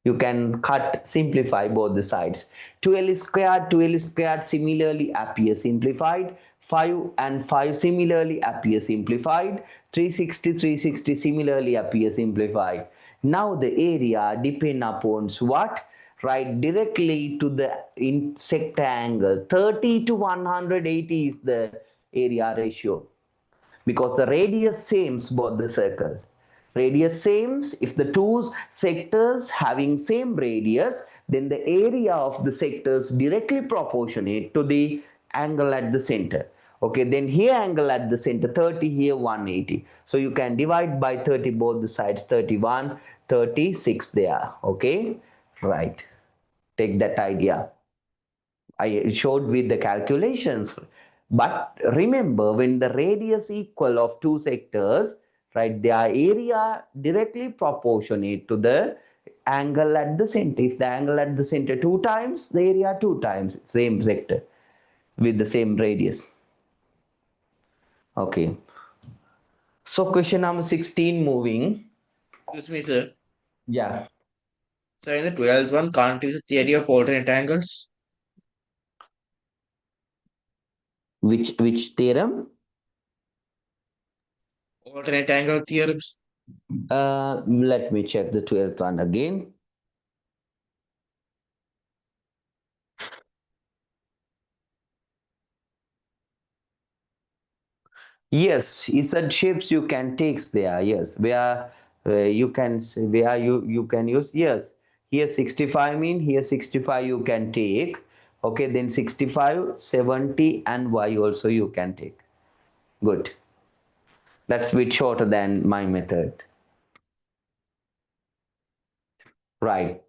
You can cut, simplify both the sides. 12 squared similarly appear simplified. 5 and 5 similarly appear simplified. 360 similarly appear simplified. Now the area depend upon what? Right directly to the sector angle. 30 to 180 is the area ratio, because the radius sames both the circle. Radius sames, if the two sectors having same radius, then the area of the sectors directly proportionate to the angle at the center. Okay, then here angle at the center 30, here 180. So you can divide by 30 both the sides, 31, 36 there. Okay, right. Take that idea. I showed with the calculations. But remember, when the radius equal of two sectors, right, their area directly proportionate to the angle at the center. If the angle at the center 2 times, the area 2 times, same sector with the same radius. Okay. So question number 16 moving. Excuse me, sir. Yeah. So in the 12th one, can't use the theory of alternate angles? Which theorem? Alternate angle theorems. Let me check the 12th one again. Yes, Z shapes you can take there. Yes, where you can, where you can use, yes. Here 65 mean, here 65 you can take. Okay, then 65, 70 and Y also you can take. Good. That's a bit shorter than my method. Right.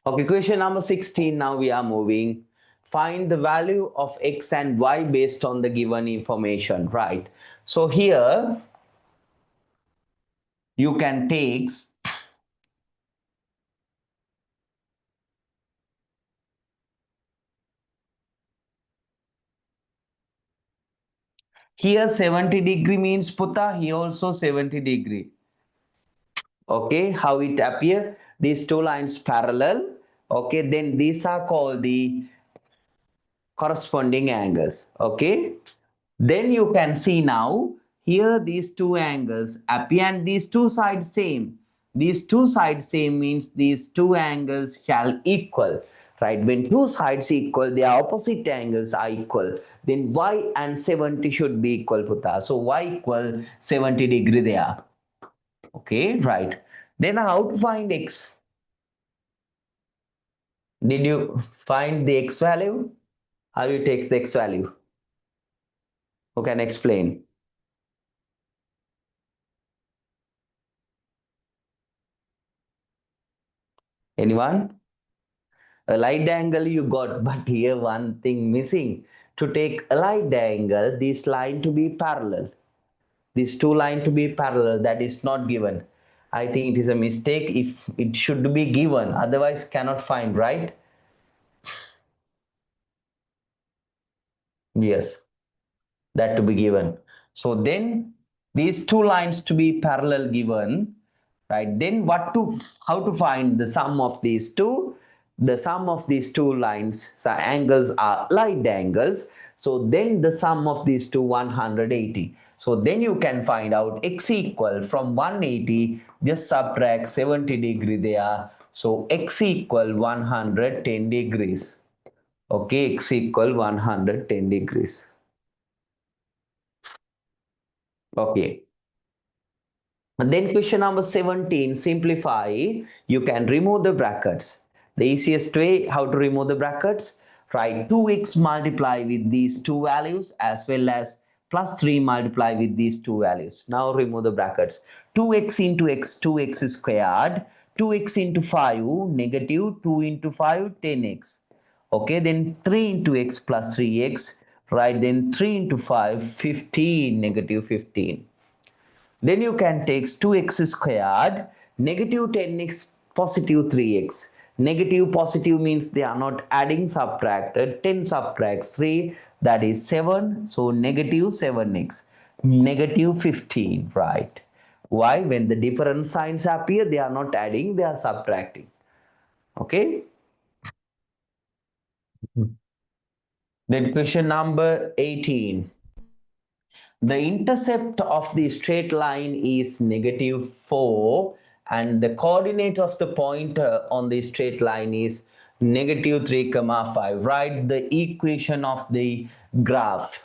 Okay, question number 16. Now we are moving. Find the value of X and Y based on the given information. Right. So here you can take here 70 degree means Puta, here also 70 degree. Okay, how it appear? These two lines parallel. Okay, then these are called the corresponding angles. Okay, then you can see now here these two angles appear and these two sides same. These two sides same means these two angles shall equal. Right, when two sides equal, their opposite angles are equal, then y and 70 should be equal, Puta. So y equal 70 degree there. Okay, right. Then how to find x? Did you find the x value? How you take the x value? Who can explain? Anyone? A light angle you got, but here one thing missing. To take a light angle, this line to be parallel. These two lines to be parallel, that is not given. I think it is a mistake if it should be given, otherwise cannot find, right? Yes, that to be given. So then these two lines to be parallel given, right? Then how to find the sum of these two? the sum of these two lines, so angles are right angles. So then the sum of these two 180. So then you can find out x equal from 180, just subtract 70 degree there. So x equal 110 degrees. Okay, x equal 110 degrees. Okay. And then question number 17, simplify. You can remove the brackets. The easiest way how to remove the brackets, write 2x multiply with these two values as well as plus 3 multiply with these two values. Now remove the brackets. 2x into x, 2x squared. 2x into 5, negative 2 into 5, 10x. Okay, then 3 into x plus 3x, right? Then 3 into 5, 15, negative 15. Then you can take 2x squared, negative 10x, positive 3x. Negative positive means they are not adding, subtracted. 10 subtracts 3, that is 7. So negative 7x. Negative 15, right? Why? When the different signs appear, they are not adding, they are subtracting. Okay? Then question number 18. The intercept of the straight line is negative 4 and the coordinate of the point on the straight line is negative 3 comma 5. Write the equation of the graph.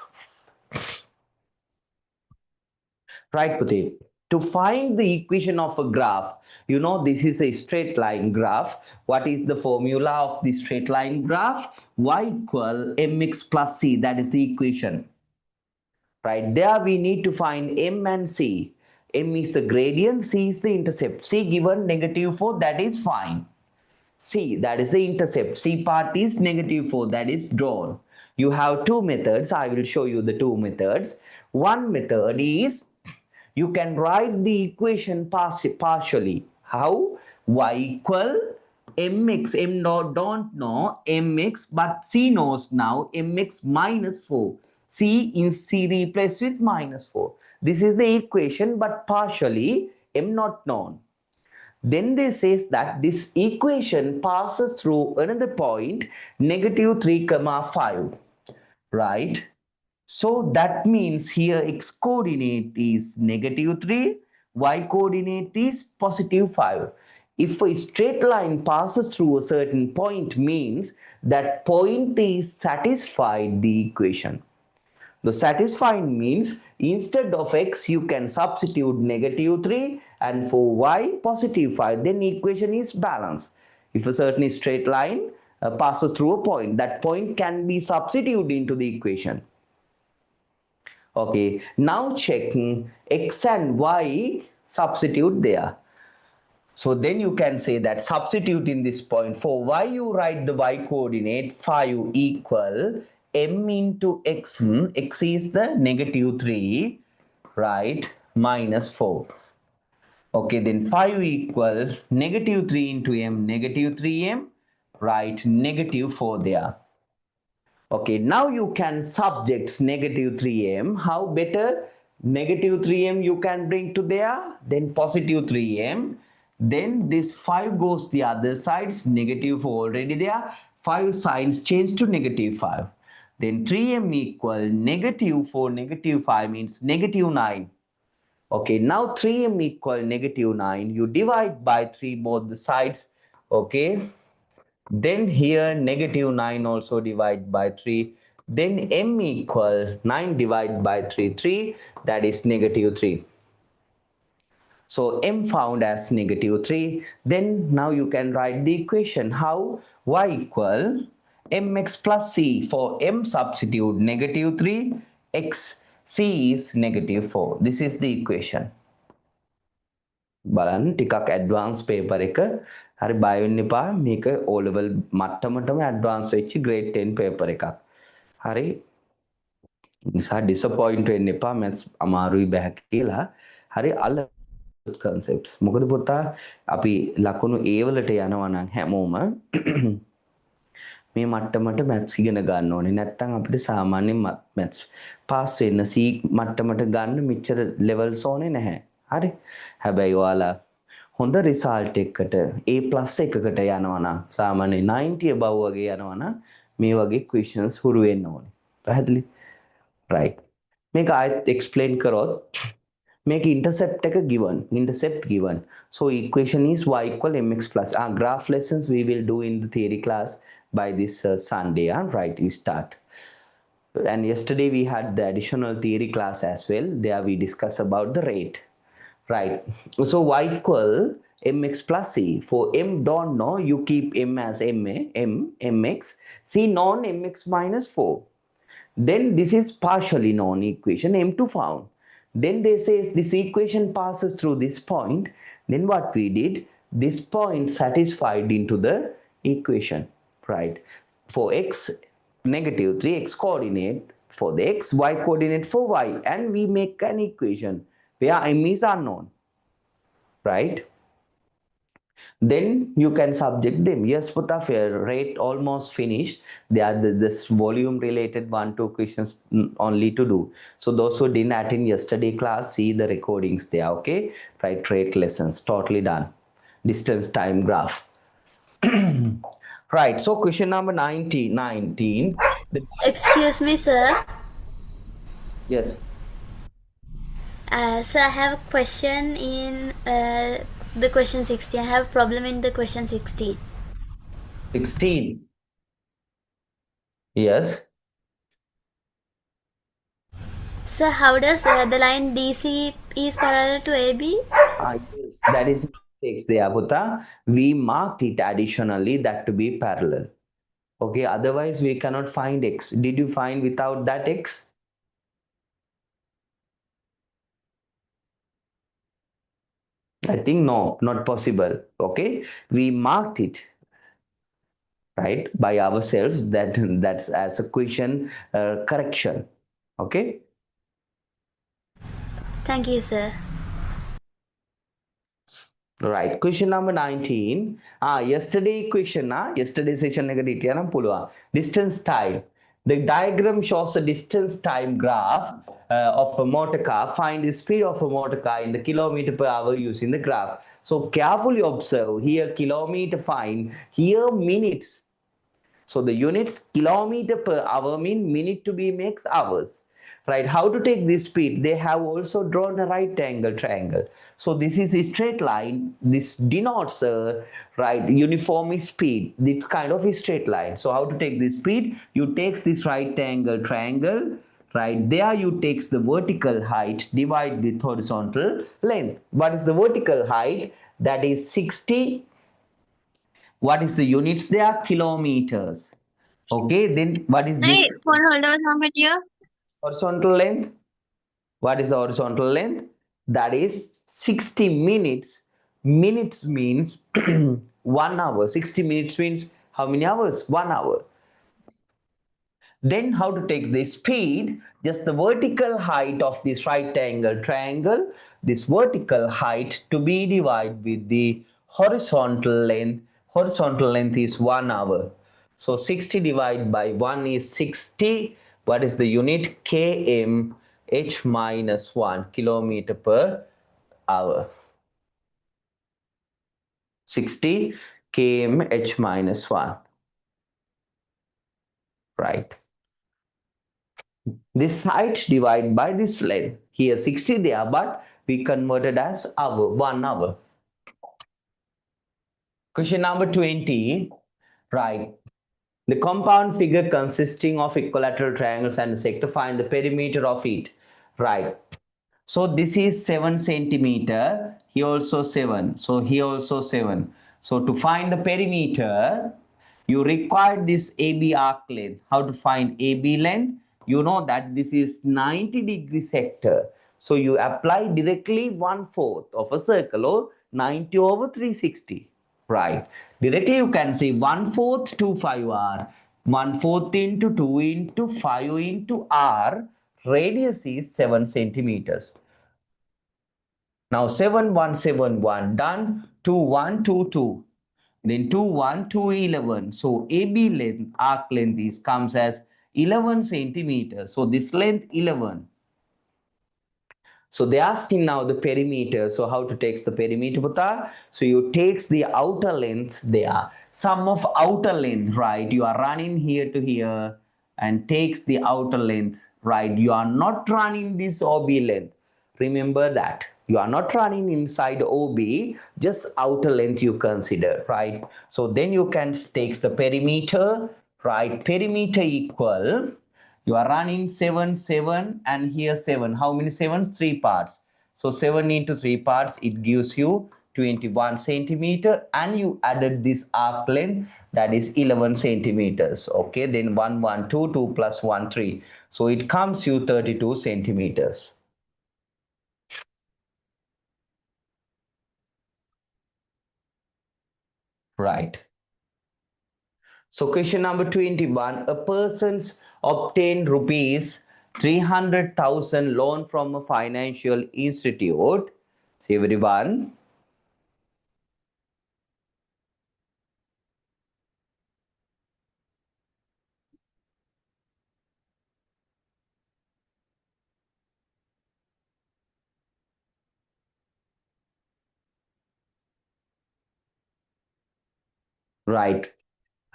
Right, Puti? To find the equation of a graph, you know this is a straight line graph. What is the formula of the straight line graph? Y equal mx plus c, that is the equation. Right, there we need to find m and c. M is the gradient, c is the intercept. C given negative 4, that is fine. C, that is the intercept. C part is negative 4, that is drawn. You have two methods. I will show you the two methods. One method is you can write the equation partially. How? Y equal mx, m don't know mx, but c knows now mx minus 4. C replaced with minus 4. This is the equation, but partially m not known. Then they says that this equation passes through another point, negative 3 comma 5, right? So that means here x coordinate is negative 3, y coordinate is positive 5. If a straight line passes through a certain point, means that point is satisfied the equation. The satisfying means instead of x you can substitute negative 3 and for y positive 5, then equation is balanced. If a certain straight line passes through a point, that point can be substituted into the equation. Okay, now checking x and y, substitute there. So then you can say that substitute in this point. For y you write the y coordinate 5 equal m into x. X is the negative 3, right, minus 4. Okay, then 5 equal negative 3 into m, negative 3m, right, negative 4 there. Okay, now you can subjects negative 3m. How better? Negative 3m you can bring to there, then positive 3m. Then this 5 goes the other sides, negative 4 already there. 5 signs change to negative 5. Then 3m equal negative 4, negative 5 means negative 9. Okay, now 3m equal negative 9. You divide by 3 both the sides. Okay. Then here negative 9 also divide by 3. Then m equal 9 divided by 3, 3, that is negative 3. So m found as negative 3. Then now you can write the equation. How? Y equal mx plus c. For m substitute negative 3, x, c is negative 4. This is the equation. බලන්න ටිකක් advance paper එක හරි බය වෙන්න එපා මේක O level මට්ටමටම advance වෙච්ච grade 10 paper එකක් හරි නිසා disappoint වෙන්න එපා maths අමාරුයි බෑ කියලා හරි අල්ල concepts මොකද පුතා අපි ලකුණු A වලට යනවා නම් හැමෝම මේ මට්ටමට maths ඉගෙන ගන්න ඕනේ නැත්නම් අපිට සාමාන්‍ය maths පාස් වෙන්න C මට්ටමට ගන්න මෙච්චර levels ඕනේ නැහැ හරි හැබැයි ඔයාලා හොඳ රිසල්ට් එකකට A+ එකකට යනවා නම් සාමාන්‍ය 90 above වගේ යනවා නම් මේ වගේ questions හුරු වෙන්න ඕනේ. පැහැදිලි? right. මේක ආයෙත් explain කරොත් මේක intercept එක given. So equation is y equal mx plus. Graph lessons we will do in the theory class by this Sunday. Right, we start. And yesterday we had the additional theory class as well. There we discuss about the rate. Right. So y equal mx plus c. For m don't know, you keep m as mx. C non mx minus 4. Then this is partially known equation m2 found. Then they say this equation passes through this point. Then what we did, this point satisfied into the equation, right? For x negative 3x coordinate for the x, y coordinate for y, and we make an equation where m is unknown, right? Then you can subject them. Yes, Putafir, rate almost finished. They are this volume related 1-2 questions only to do. So those who didn't attend yesterday class, see the recordings there, okay? Right, rate lessons, totally done. Distance time graph. Right, so question number 19. Excuse me, sir. Yes. So I have a question in the question 60. I have a problem in the question 16. 16. Yes. So how does the line DC is parallel to AB? Yes, that is mistakes there, Buddha. We marked it additionally that to be parallel. Okay, otherwise we cannot find x. Did you find without that x? I think no, not possible. Okay, we marked it right by ourselves. That's as a question correction. Okay. Thank you, sir. Right. Question number 19. Yesterday question. Yesterday session distance time. The diagram shows a distance time graph of a motor car. Find the speed of a motor car in the kilometer per hour using the graph. So carefully observe here kilometer fine, here minutes. So the units kilometer per hour mean minute to be makes hours. Right, how to take this speed? They have also drawn a right angle triangle. So this is a straight line. This denotes a right uniform speed. It's kind of a straight line. So how to take this speed? You take this right angle triangle. Right there, you take the vertical height divide with horizontal length. What is the vertical height? That is 60. What is the units? They are kilometers. Okay, then what is this? phone holder here. Horizontal length. What is the horizontal length? That is 60 minutes. Minutes means 1 hour. 60 minutes means how many hours? 1 hour. Then how to take the speed? Just the vertical height of this right angle triangle. This vertical height to be divided with the horizontal length. Horizontal length is 1 hour. So 60 divided by 1 is 60. What is the unit? km h minus 1 kilometer per hour. 60 km h minus 1. Right. This height divided by this length. Here 60 there, but we converted as hour, 1 hour. Question number 20. Right. The compound figure consisting of equilateral triangles and a sector, find the perimeter of it. Right. So this is 7 centimeter. Here also 7. So here also 7. So to find the perimeter, you require this AB arc length. How to find AB length? You know that this is 90-degree sector. So you apply directly 1/4 of a circle or 90 over 360. Right. Directly you can say 1/4 to 5r. 1/4 into 2 into 5 into r. Radius is 7 centimeters. Now 7 1 7 1 done. 2 1 2 2. Then 2 1 2 11. So AB length, arc length is comes as 11 centimeters. So this length 11. So they asking now the perimeter. So how to take the perimeter, Puta? So you takes the outer length there. Sum of outer length, right? You are running here to here and takes the outer length, right? You are not running this OB length. Remember that. You are not running inside OB, just outer length you consider, right? So then you can take the perimeter, right? Perimeter equal, you are running 7 7 and here 7. How many sevens? 3 parts. So 7 into 3 parts, it gives you 21 centimeter, and you added this arc length, that is 11 centimeters. Okay, then 1 1 2 2 plus 1 3, so it comes you 32 centimeters. Right. So question number 21, a person's obtained rupees 300,000 loan from a financial institute. See everyone. Right.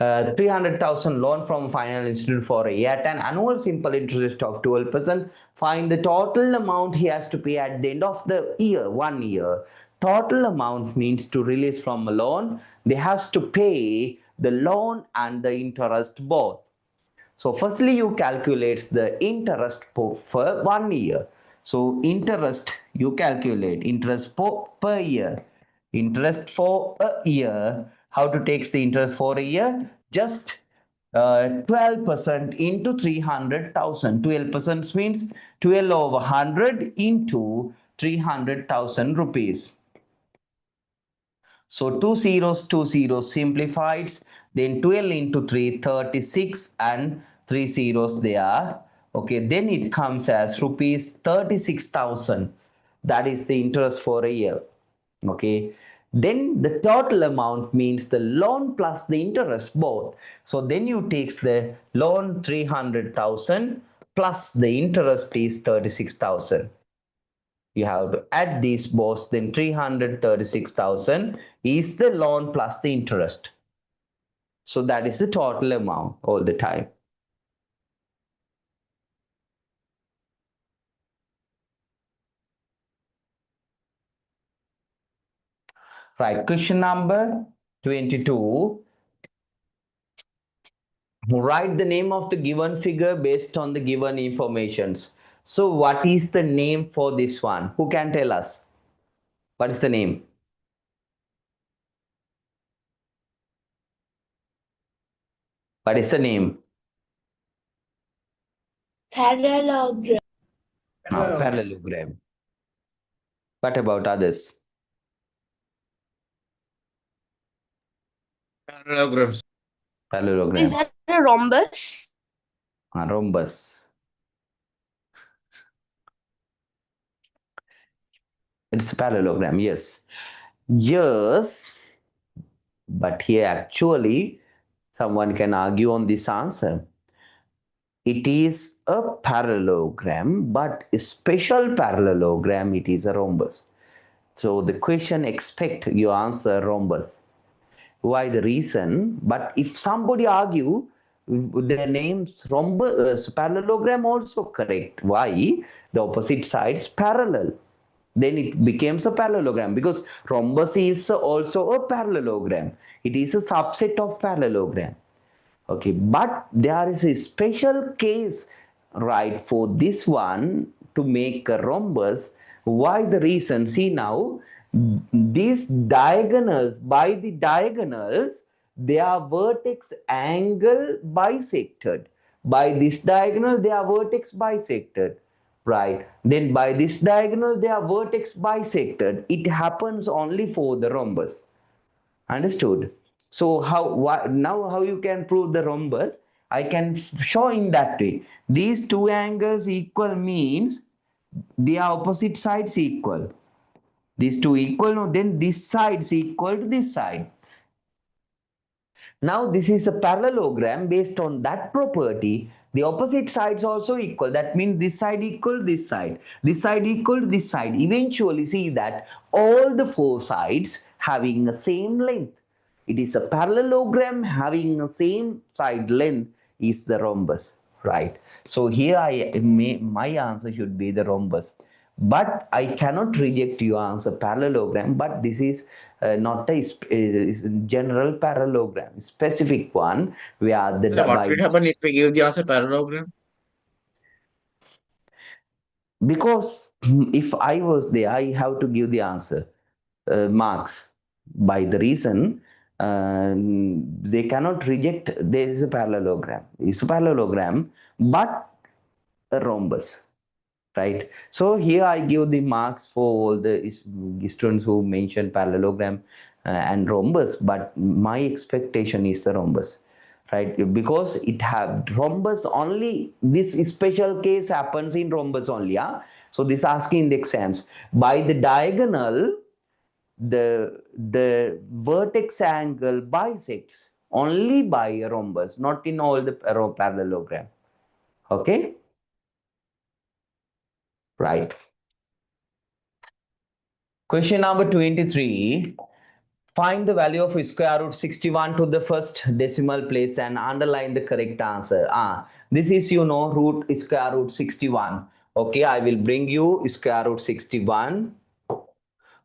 300,000 loan from financial institute for a year at an annual simple interest of 12%. Find the total amount he has to pay at the end of the year, 1 year. Total amount means to release from a loan, they has to pay the loan and the interest both. So firstly, you calculate the interest for 1 year. So interest, you calculate interest per year. Interest for a year. How to take the interest for a year? Just 12% into 300,000. 12% means 12 over 100 into 300,000 rupees. So 2 zeros simplified, then 12 into 3, 36, and 3 zeros there. Okay, then it comes as rupees 36,000. That is the interest for a year. Okay, then the total amount means the loan plus the interest both. So then you take the loan 300,000 plus the interest is 36,000. You have to add these both, then 336,000 is the loan plus the interest. So that is the total amount all the time. Right, question number 22. Write the name of the given figure based on the given informations. So what is the name for this one? Who can tell us? What is the name? What is the name? Parallelogram. Parallelogram. What about others? Parallelograms. Parallelogram. Is that a rhombus? Rhombus. It's a parallelogram, yes. Yes, but here actually someone can argue on this answer. It is a parallelogram, but a special parallelogram, it is a rhombus. So the question expect you answer rhombus. Why the reason? But if somebody argue, the name's rhombus, parallelogram also correct. Why? The opposite sides parallel. Then it becomes a parallelogram, because rhombus is also a parallelogram. It is a subset of parallelogram. Okay, but there is a special case, right, for this one to make a rhombus. Why the reason? See now, these diagonals, by the diagonals, they are vertex angle bisected. By this diagonal, they are vertex bisected. Right, then by this diagonal they are vertex bisected. It happens only for the rhombus. Understood? So now how you can prove the rhombus? I can show in that way. These two angles equal means their opposite sides equal. These two equal, no, then this side is equal to this side. Now this is a parallelogram. Based on that property, the opposite sides also equal. That means this side equal this side equal this side. Eventually see that all the four sides having the same length. It is a parallelogram having the same side length is the rhombus, right? So here my answer should be the rhombus. But I cannot reject your answer parallelogram, but this is not a general parallelogram, specific one where the So what will happen if we give the answer parallelogram? because if I was there, I have to give the answer marks by the reason they cannot reject there is a parallelogram. It's a parallelogram, but a rhombus. Right, so here I give the marks for all the students who mentioned parallelogram and rhombus, but my expectation is the rhombus, right? Because it have rhombus only, this special case happens in rhombus only. So this asking in the exams by the diagonal, the vertex angle bisects only by a rhombus, not in all the parallelogram. Okay, right. Question number 23. Find the value of square root 61 to the first decimal place and underline the correct answer. This is, root square root 61. Okay, I will bring you square root 61.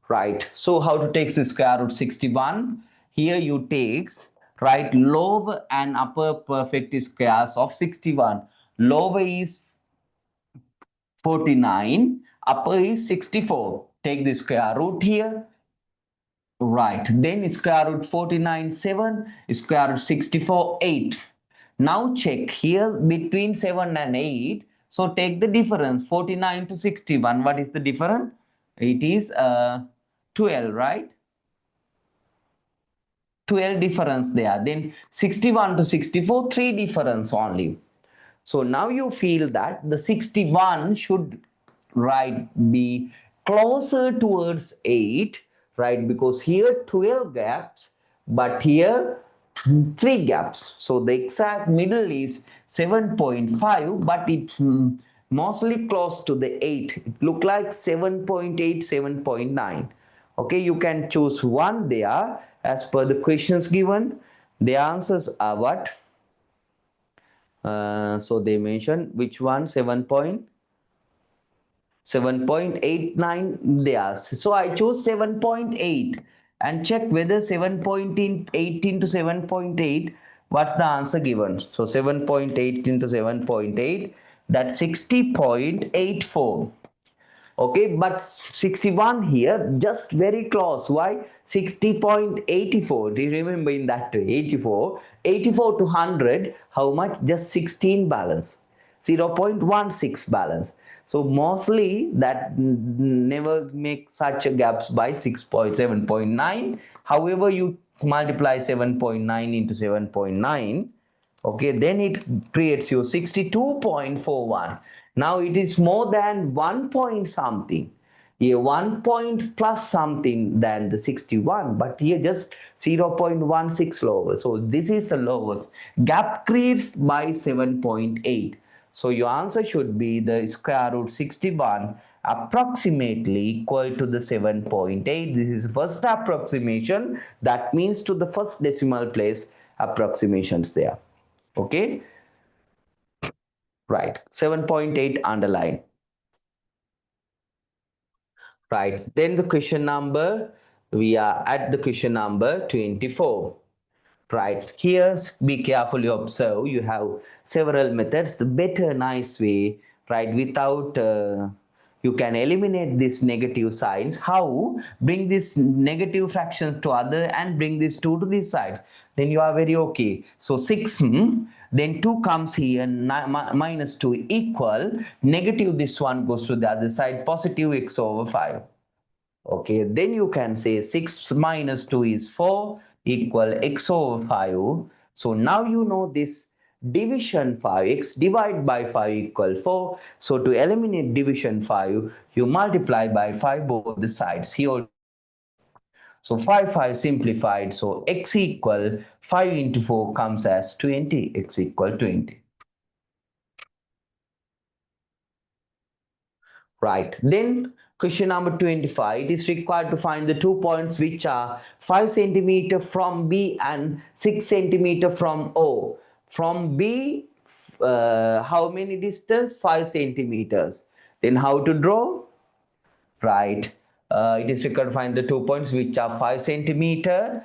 Right. So how to take the square root 61? Here you takes, right, lower and upper perfect squares of 61. Lower is 49, upper is 64. Take the square root here. Right, then square root 49, 7, square root 64, 8. Now check here between 7 and 8. So take the difference, 49 to 61. What is the difference? It is 12, right? 12 difference there. Then 61 to 64, 3 difference only. So now you feel that the 61 should, right, be closer towards 8, right? Because here 12 gaps, but here 3 gaps. So the exact middle is 7.5, but it's mostly close to the 8. It look like 7.8, 7.9. Okay, you can choose one there as per the questions given. The answers are what? So they mentioned which one? 7.89 they asked. So I chose 7.8 and check whether 7.8 into 7.8, what's the answer given? So 7.8 into 7.8, that's 60.84. Okay, but 61 here just very close. Why? 60.84. Do you remember in that way? 84 to 100, how much? Just 16 balance, 0.16 balance. So mostly that never make such a gaps by 6.7.9. However, you multiply 7.9 into 7.9, okay, then it creates you 62.41. Now it is more than 1 point something, here 1 point plus something than the 61, but here just 0.16 lower. So this is the lowest gap creates by 7.8. So your answer should be the square root 61 approximately equal to the 7.8. This is first approximation, that means to the first decimal place approximations there. Okay, right, 7.8 underline. Right, then the question number, we are at the question number 24. Right, here be carefully observe, you have several methods, the better nice way, right, without you can eliminate these negative signs. How? Bring this negative fractions to other and bring this 2 to this side, then you are very okay. So 6, then 2 comes here, minus 2 equal negative, this one goes to the other side, positive x over 5. Okay, then you can say 6 minus 2 is 4 equal x over 5. So now you know this division 5, x divided by 5 equal 4. So to eliminate division 5, you multiply by 5 both the sides. Here, So 5 simplified. So x equal 5 into 4 comes as 20. X equal 20. Right. Then question number 25. It is required to find the 2 points which are 5 centimeter from B and 6 centimeter from O. From B, how many distance? 5 centimeters. Then how to draw? Right. It is required to find the 2 points which are 5 centimeter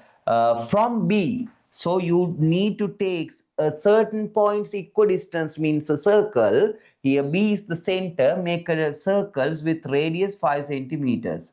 from B. So you need to take a certain points equidistance, means a circle. Here B is the center. Make a circles with radius 5 centimeters.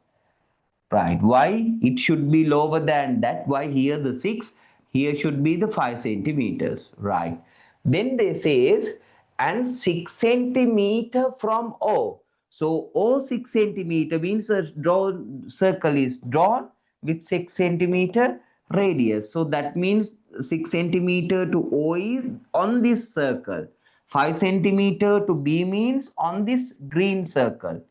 Right. Why? It should be lower than that. Why here the 6? Here should be the 5 centimeters. Right. Then they says, and 6 centimeter from O. So O 6 centimeter means a drawn circle is drawn with 6 centimeter radius. So that means 6 centimeter to O is on this circle. 5 centimeter to B means on this green circle.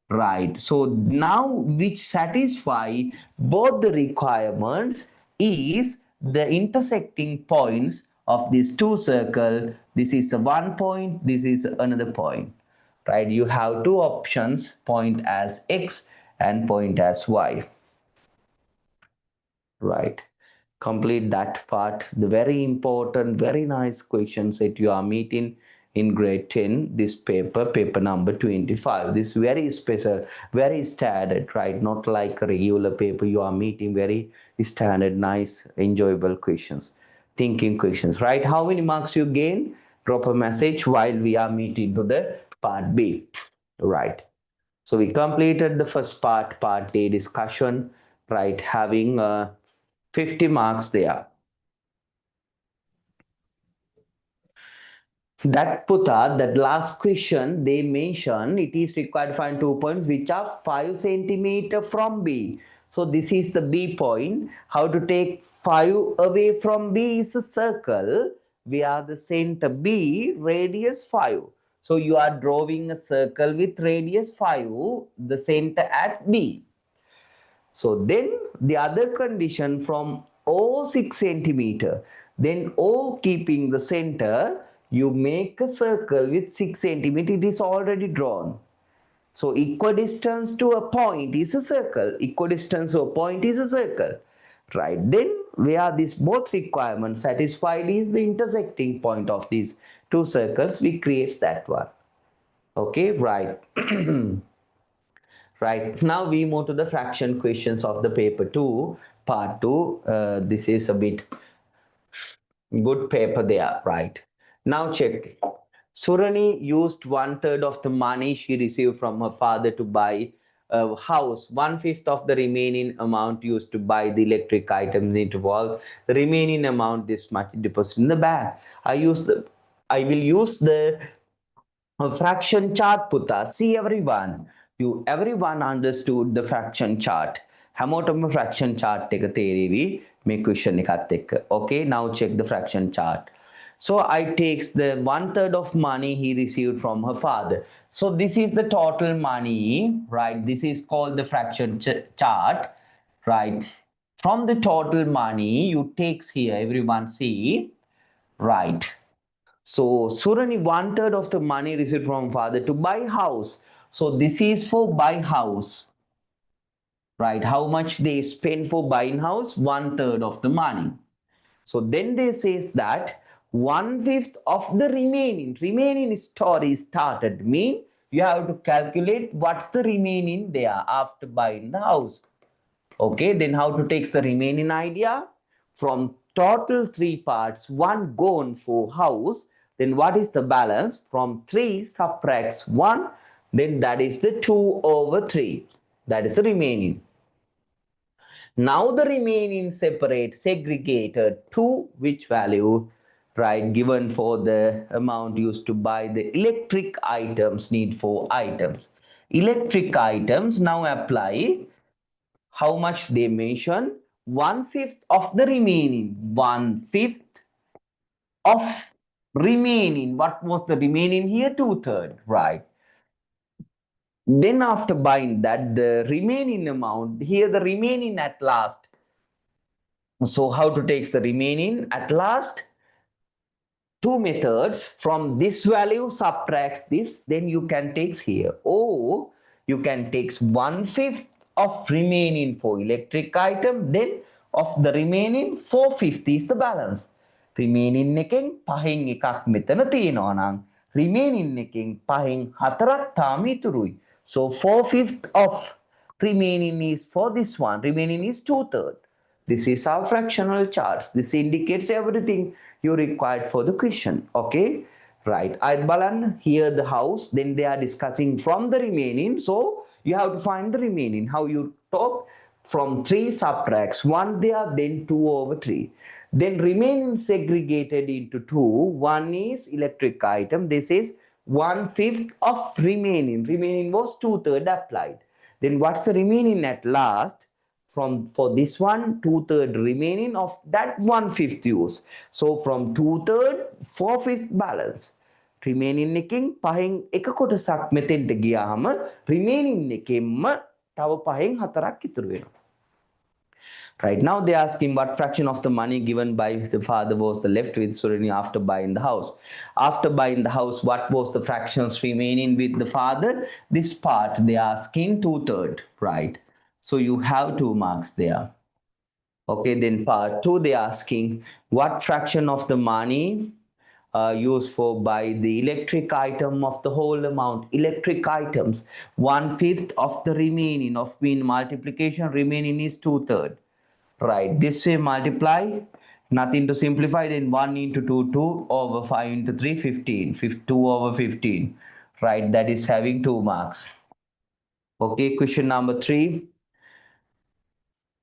Right. So now which satisfy both the requirements is the intersecting points of these two circles. This is a 1 point, this is another point. Right. You have two options, point as x and point as y. Right. Complete that part. The very important, very nice questions that you are meeting in grade 10, this paper number 25. This very special, very standard, right? Not like a regular paper. You are meeting very standard, nice, enjoyable questions, thinking questions, right? How many marks you gain? Drop a message while we are meeting to the part B, right? So we completed the first part A discussion, right? Having 50 marks there. That Puta, that last question they mentioned, it is required to find 2 points which are 5 centimeter from B. So this is the B point. How to take 5 away from B is a circle. We are the center B, radius 5. So you are drawing a circle with radius 5, the center at B. So then the other condition from O 6 centimeter, then O keeping the center, you make a circle with 6 centimeter, it is already drawn. So equidistance to a point is a circle, equidistance to a point is a circle. Right, then where these both requirements satisfied is the intersecting point of these two circles, we creates that one. Okay, right. Right, now we move to the fraction questions of the paper 2, part 2. This is a bit good paper there, right? Now check. Surani used 1/3 of the money she received from her father to buy a house. 1/5 of the remaining amount used to buy the electric items involved. The remaining amount this much deposited in the bank. I will use the fraction chart Puta. See everyone. Everyone understood the fraction chart. හැමෝටම fraction chart එක තේරෙවි මේ question එකත් එක්ක. Okay, now check the fraction chart. So I takes the 1/3 of money he received from her father. So this is the total money, right? This is called the fraction chart, right? From the total money you takes here, everyone see, right? So Surani 1/3 of the money received from father to buy house. So this is for buy house, right? How much they spend for buying house? 1/3 of the money. So then they says that 1/5 of the remaining story started, mean you have to calculate what's the remaining there after buying the house. Okay, then how to take the remaining idea? From total 3 parts, 1 gone for house, then what is the balance? From 3 subtracts 1, then that is the 2/3. That is the remaining. Now the remaining separate segregated to which value? Right, given for the amount used to buy the electric items, need for items. Electric items now apply. How much they mention? 1/5 of the remaining. 1/5 of remaining. What was the remaining here? 2/3, right? Then after buying that, the remaining amount, here the remaining at last, So how to take the remaining? At last, two methods. From this value subtracts this, then you can take here, or you can take 1/5 of remaining for electric item, then of the remaining 4/5 is the balance. Remaining එකෙන් පහෙන් එකක් මෙතන තියෙනවා නම් remaining එකෙන් පහෙන් හතරක් තාම ඉතුරුයි. So 4/5 of remaining is for this one, remaining is 2/3. This is our fractional charts. This indicates everything you required for the question. Okay, right. Balan here the house. Then they are discussing from the remaining. So you have to find the remaining. How you talk from 3 subtracts 1 there, then 2/3. Then remaining segregated into 2. One is electric item. This is 1/5 of remaining. Remaining was 2/3 applied. Then what's the remaining at last? From for this one, 2/3 remaining of that 1/5 use. So from 2/3, 4/5 balance. Remaining එකෙන් පහෙන් එක කොටසක් මෙතෙන්ට ගියාම remaining එකෙන්ම තව පහෙන් හතරක් ඉතුරු වෙනවා. Right now they are asking what fraction of the money given by the father was the left with Surini after buying the house. After buying the house, what was the fractions remaining with the father? This part they are asking 2/3, right? So you have 2 marks there. Okay, then part 2 they are asking what fraction of the money used for buy the electric item of the whole amount. Electric items, 1/5 of the remaining of mean multiplication, remaining is 2/3. Right, this way multiply, nothing to simplify, then 1 into 2, 2 over 5 into 3, 15, 2/15. Right, that is having 2 marks. Okay, question number 3.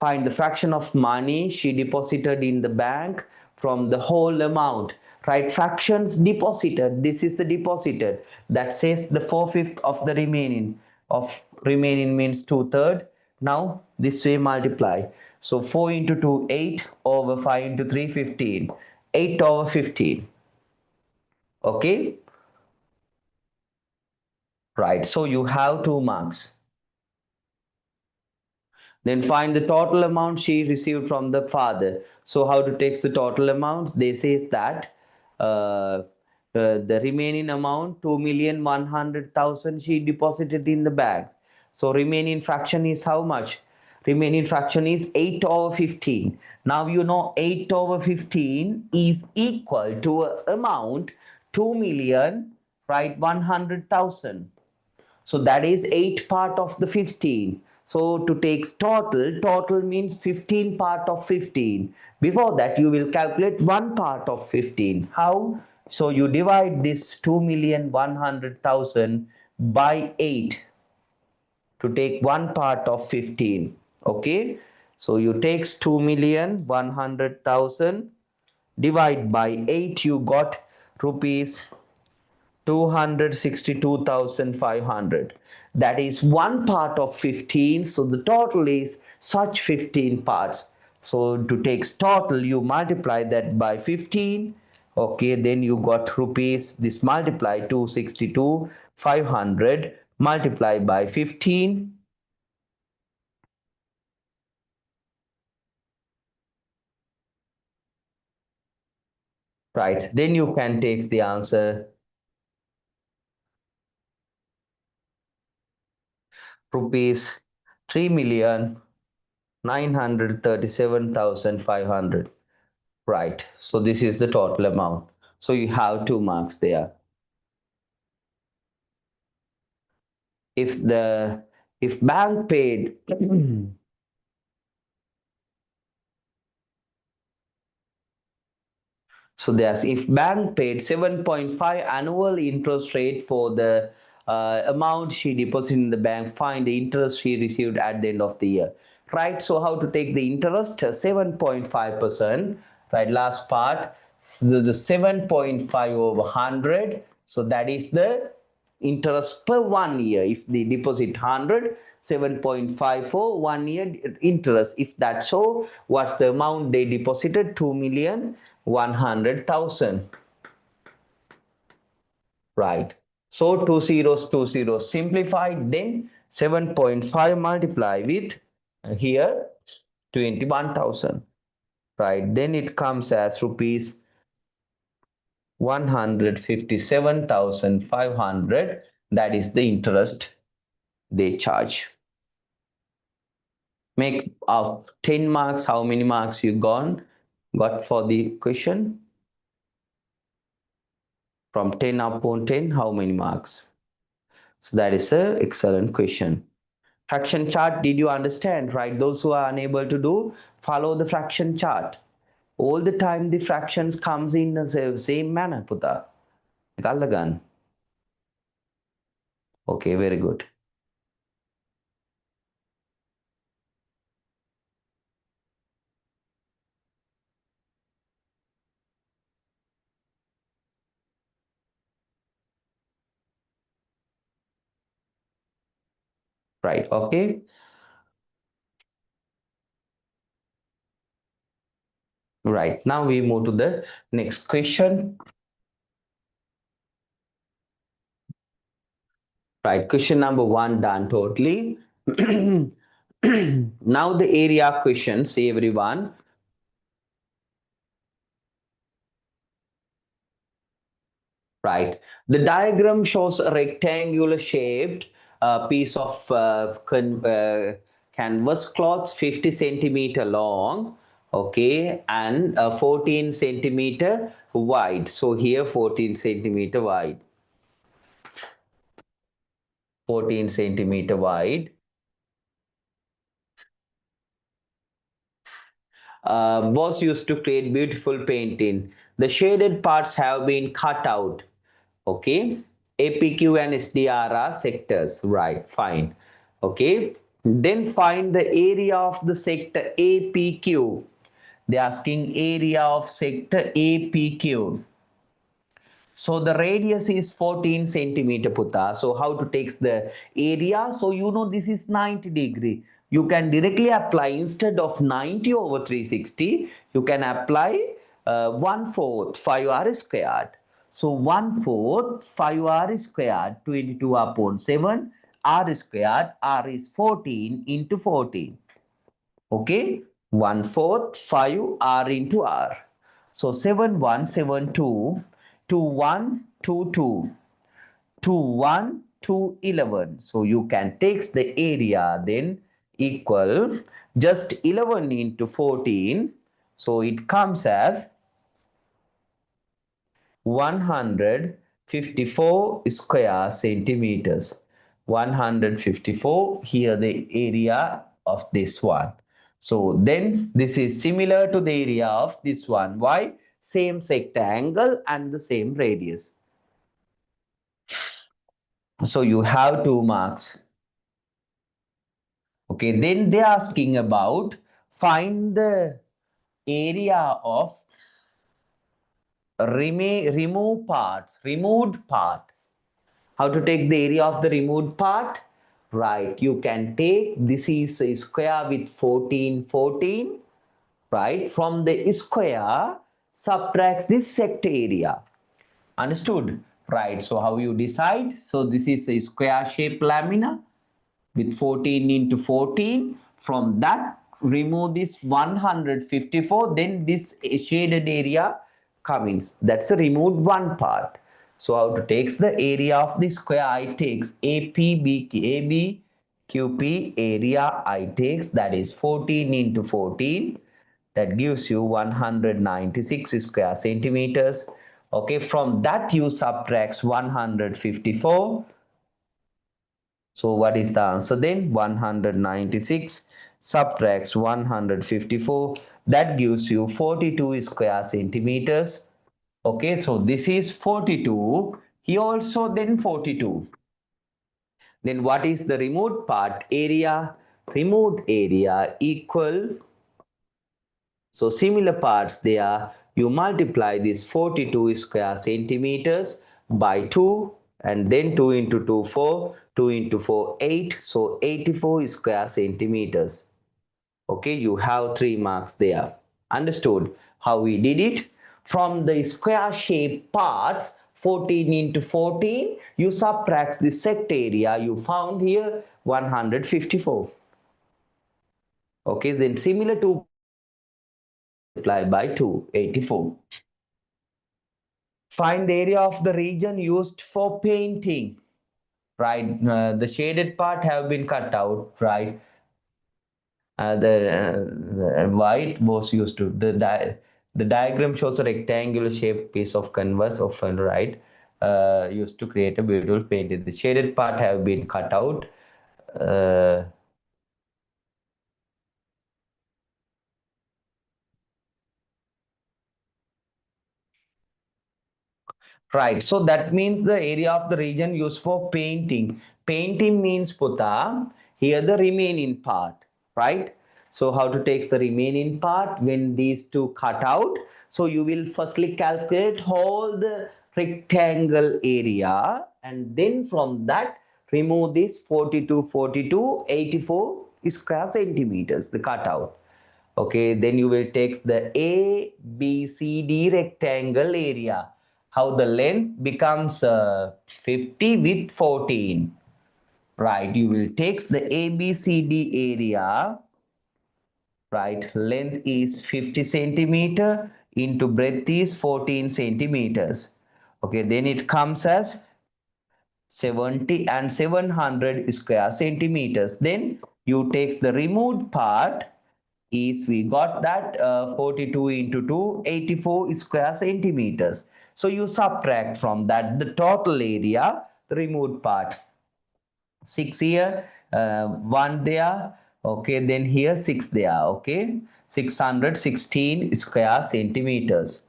Find the fraction of money she deposited in the bank from the whole amount. Right, fractions deposited. This is the deposited. That says the 4/5 of the remaining. Of remaining means 2/3. Now this way multiply. So 4 into 2, 8 over 5 into 3, 15. 8/15. Okay. Right, so you have 2 marks. Then find the total amount she received from the father. So how to take the total amount? They says that the remaining amount 2,100,000 she deposited in the bank. So remaining fraction is how much? Remaining fraction is 8/15. Now you know 8/15 is equal to amount 2,000,000, right? 100,000. So that is 8 part of the 15. So to take total means 15 part of 15. Before that, you will calculate 1 part of 15. How? So you divide this 2,100,000 by 8 to take 1 part of 15. Okay. So you take 2,100,000 divide by 8. You got rupees 262,500. That is 1 part of 15. So the total is such 15 parts. So to take total, you multiply that by 15. Okay, then you got rupees. This multiply 262,500 multiply by 15. Right, then you can take the answer. Rupees 3,937,500. Right, so this is the total amount. So you have 2 marks there. If bank paid so there's if bank paid 7.5 annual interest rate for the amount she deposited in the bank, find the interest she received at the end of the year. Right, so how to take the interest? 7.5%. Right, last part, so the 7.5 over 100. So that is the interest per 1 year. If the deposit 100, 7.5 for 1 year interest. If that's so, what's the amount they deposited? 2,100,000. Right. So 2 zeros simplified, then 7.5 multiply with here 21,000. right? Then it comes as rupees 157,500. That is the interest they charge. Make of 10 marks, how many marks you got for the question? From 10 upon 10, how many marks? So that is an excellent question. Fraction chart, did you understand, right? Those who are unable to do, follow the fraction chart. All the time the fractions comes in the same manner, Puta. Gallagan. Okay, very good. Right, okay. Right, now we move to the next question. Right, question number 1 done totally. Now the area questions, everyone. Right, the diagram shows a rectangular shaped piece of canvas cloth 50 centimeter long, okay, and 14 centimeter wide. So here 14 centimeter wide. 14 centimeter wide. Was used to create beautiful painting. The shaded parts have been cut out. Okay, APQ and SDR are sectors, right? Fine. Okay, then find the area of the sector APQ. They're asking area of sector APQ. So the radius is 14 centimeter, Putta. So how to take the area? So you know this is 90 degree. You can directly apply, instead of 90 over 360, you can apply 1/4 5r squared. So 1/4 5r squared, 22 upon 7 r squared. R is 14 into 14. Okay, 1/4 5 r into r. So 7172 2122 21 So you can take the area then equal just 11 into 14. So it comes as 154 square centimeters. 154, here the area of this one. So then this is similar to the area of this one. Why? Same sector angle and the same radius. So you have 2 marks. Okay, then they are asking about find the area of removed part. How to take the area of the removed part? Right, you can take, this is a square with 14, right? From the square, subtracts this sector area. Understood? Right, so how you decide? So this is a square shaped lamina with 14 into 14. From that, remove this 154, then this shaded area comes. That's the removed one part. So how to take the area of the square? I takes AB QP area I takes, that is 14 into 14. That gives you 196 square centimeters. Okay, from that you subtract 154. So what is the answer then? 196 subtracts 154. That gives you 42 square centimeters. Okay, so this is 42. Here also then 42. Then what is the removed part? Area. Removed area equal. So similar parts there. You multiply this 42 square centimeters by 2, and then 2 into 2 4, 2 into 4 8, so 84 square centimeters. Okay, you have 3 marks there. Understood how we did it? From the square shaped parts 14 into 14, you subtract the sector area, you found here 154. Okay, then similar to multiply by 2, 84. Find the area of the region used for painting, right? The shaded part have been cut out, right? The white was used to the diagram shows a rectangular shaped piece of canvas often right used to create a beautiful painting. The shaded part have been cut out. uh, Right. So that means the area of the region used for painting. Painting means puta. Here the remaining part. Right. So how to take the remaining part when these two cut out? So you will firstly calculate all the rectangle area and then from that remove this 42, 42, 84 square centimeters, the cutout. Okay, then you will take the A, B, C, D rectangle area. How the length becomes 50 with 14. Right, you will take the A, B, C, D area. Right, length is 50 centimeter into breadth is 14 centimeters. Okay, then it comes as 70 and 700 square centimeters. Then you take the removed part is we got that 42 into 2 84 square centimeters. So you subtract from that the total area, the removed part. 6 here, 1 there, okay, then here 6 there, okay, 616 square centimeters.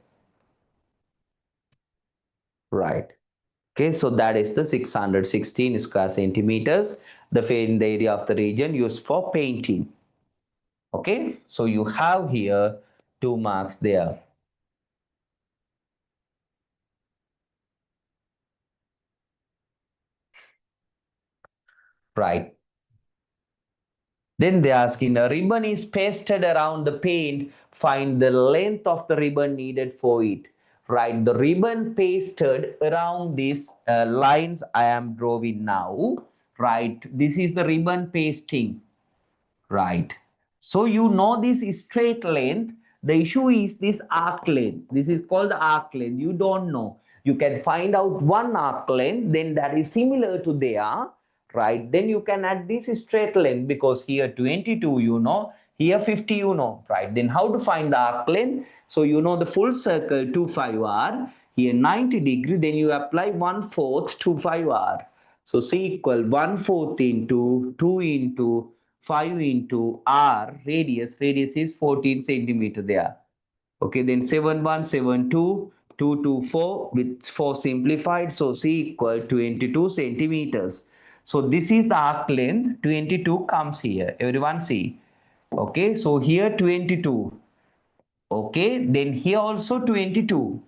Right. Okay, so that is the 616 square centimeters, the area of the region used for painting. Okay, so you have here 2 marks there. Right. Then they asking a ribbon is pasted around the paint. Find the length of the ribbon needed for it. Right. The ribbon pasted around these lines I am drawing now. Right. This is the ribbon pasting. Right. So you know this straight length. The issue is this arc length. This is called arc length. You don't know. You can find out one arc length, then that is similar to their, right? Then you can add this straight length because here 22 you know, here 50 you know, right? Then how to find the arc length? So you know the full circle 25R, here 90 degree, then you apply 1/4 25R. So C equal 1/4 into 2 into 5 into R radius is 14 centimeter there. Okay, then 7172 224 with 4 simplified. So C equal 22 centimeters. So this is the arc length. 22 comes here. Everyone see. Okay, so here 22. Okay, then here also 22.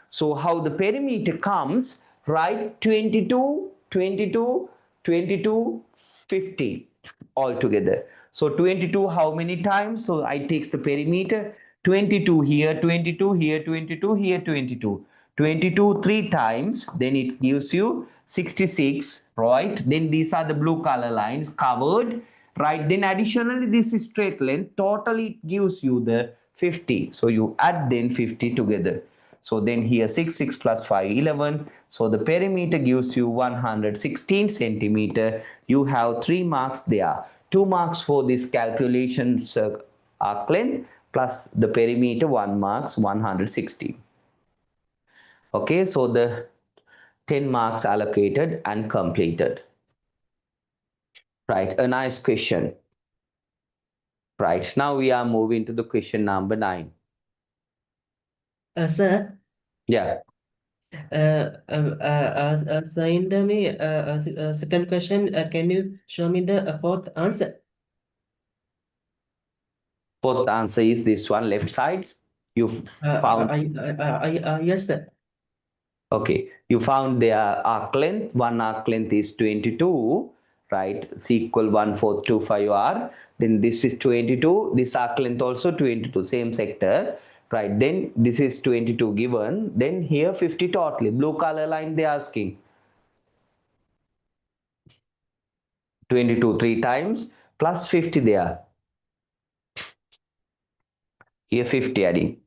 So how the perimeter comes, right? 22, 22, 22, 50 all together. So 22 how many times? So I takes the perimeter 22 here, 22 here, 22 here, 22. 22 three times, then it gives you 66, right? Then these are the blue color lines covered, right? Then additionally this is straight length, totally it gives you the 50. So you add then 50 together. So then here 6 plus 5 11. So the perimeter gives you 116 centimeter. You have 3 marks there. 2 marks for this calculations arc length plus the perimeter 1 marks 160. Okay, so the 10 marks allocated and completed. Right, a nice question. Right, now we are moving to the question number 9. Sir, Yeah. so in the second question, can you show me the fourth answer? Fourth answer is this one, left sides. You found. Yes, sir. Okay, you found their arc length. One arc length is 22, right? C equal 1/425R. Then this is 22. This arc length also 22, same sector, right? Then this is 22 given. Then here 50 totally. Blue color line they asking. 22 three times plus 50 there. Here 50 Adi.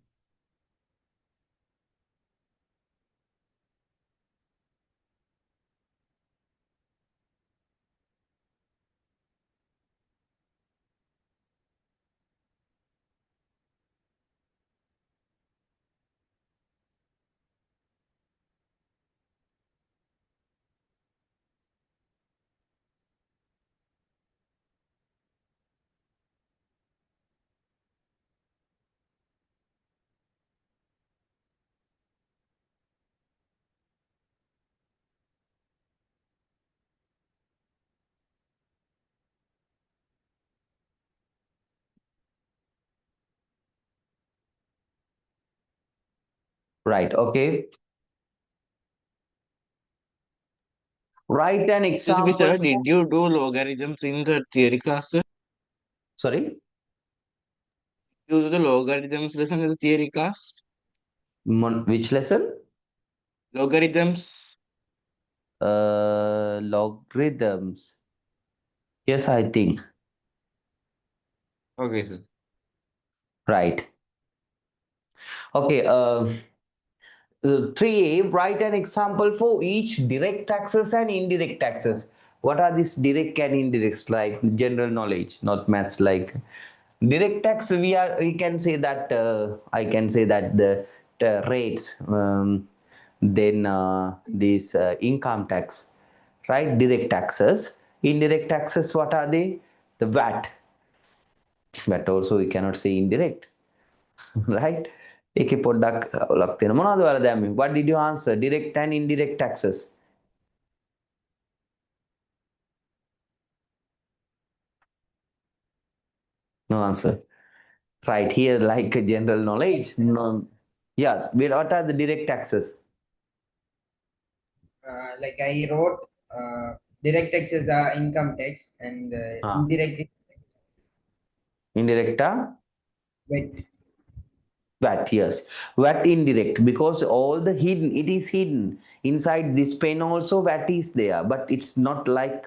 Right, okay. Write an Excuse me, example. sir. Did you do logarithms in the theory class, sir? Sorry? You do the logarithms lesson in the theory class? Which lesson? Logarithms. Logarithms. Yes, I think. Okay, sir. Right. Okay. 3A, write an example for each direct taxes and indirect taxes. What are these direct and indirects? Like general knowledge, not maths. Like direct tax, we can say that I can say that the rates, then this income tax, right? Direct taxes. Indirect taxes, what are they? The VAT. VAT also we cannot say indirect. Right? ඒකේ පොඩ්ඩක් ලක් තියෙන මොනවද ඔයාලා දැම්මේ? What did you answer? Direct and indirect taxes. No answer. Right here, like a general knowledge. No. Yes. What are the direct taxes? Like I wrote, direct taxes are income tax and indirect Indirect VAT. VAT, yes. VAT indirect, because all the hidden, it is hidden inside this pen also. VAT is there, but it's not like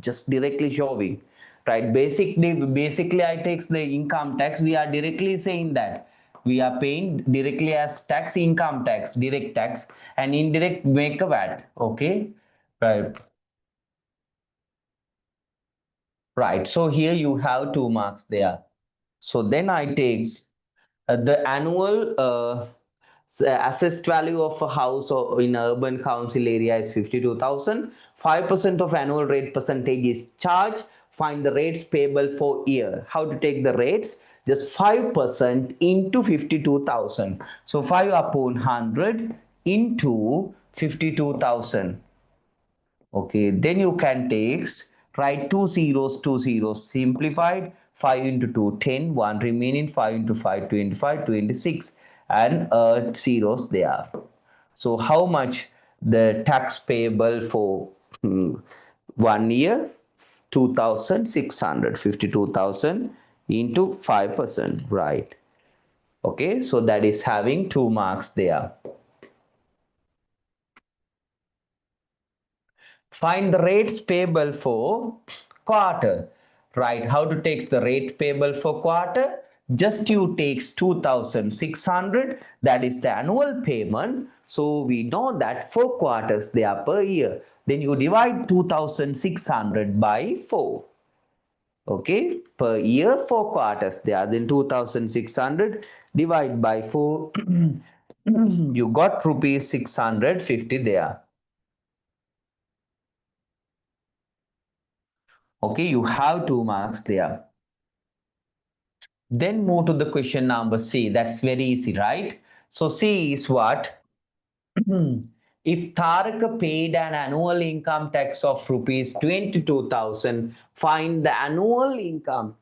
just directly showing, right? Basically I takes the income tax. We are directly saying that we are paying directly as tax, income tax, direct tax, and indirect make a VAT. Okay, right. Right. So here you have 2 marks there. So then I takes the annual assessed value of a house or in urban council area is 52,000. 5% of annual rate percentage is charged. Find the rates payable for year. How to take the rates? Just 5% into 52,000. So 5 upon 100 into 52,000. Okay, then you can take, write two zeros, simplified, 5 into 2, 10, 1 remaining, 5 into 5, 25, 26, and zeros there. So how much the tax payable for 1 year? 2,600, 52,000 into 5%, right? Okay, so that is having 2 marks there. Find the rates payable for quarter. Right, how to take the rate payable for quarter? Just you takes 2,600, that is the annual payment. So we know that 4 quarters they are per year. Then you divide 2,600 by 4. Okay, per year 4 quarters they are, then 2,600 divide by 4. You got rupees 650 there. Okay, you have 2 marks there. Then move to the question number C. That's very easy, right? So C is what? If Taraka paid an annual income tax of rupees 22,000, find the annual income.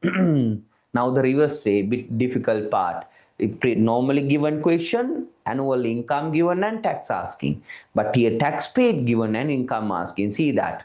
Now the reverse say, bit difficult part. If normally given question, annual income given and tax asking. But here tax paid given and income asking. See that.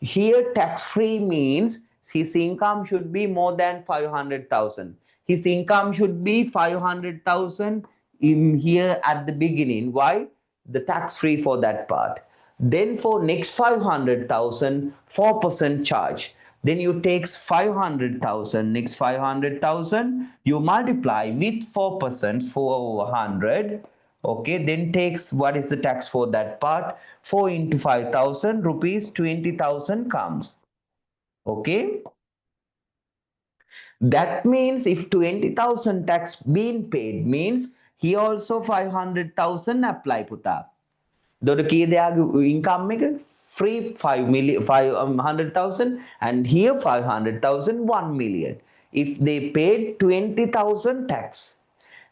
Here tax-free means his income should be more than 500,000. His income should be 500,000 in here at the beginning. Why? The tax-free for that part. Then for next 500,000, 4% charge. Then you takes 500,000. Next 500,000 you multiply with 4%, 4 over 100. Okay, then takes, what is the tax for that part? 4 into 5,000 rupees, 20,000 comes. Okay, that means if 20,000 tax being paid, means he also 500,000 apply puta. දොට key දෙයාගේ income එක free 5 million 500,000 and here 500,000 1 million if they paid 20,000 tax.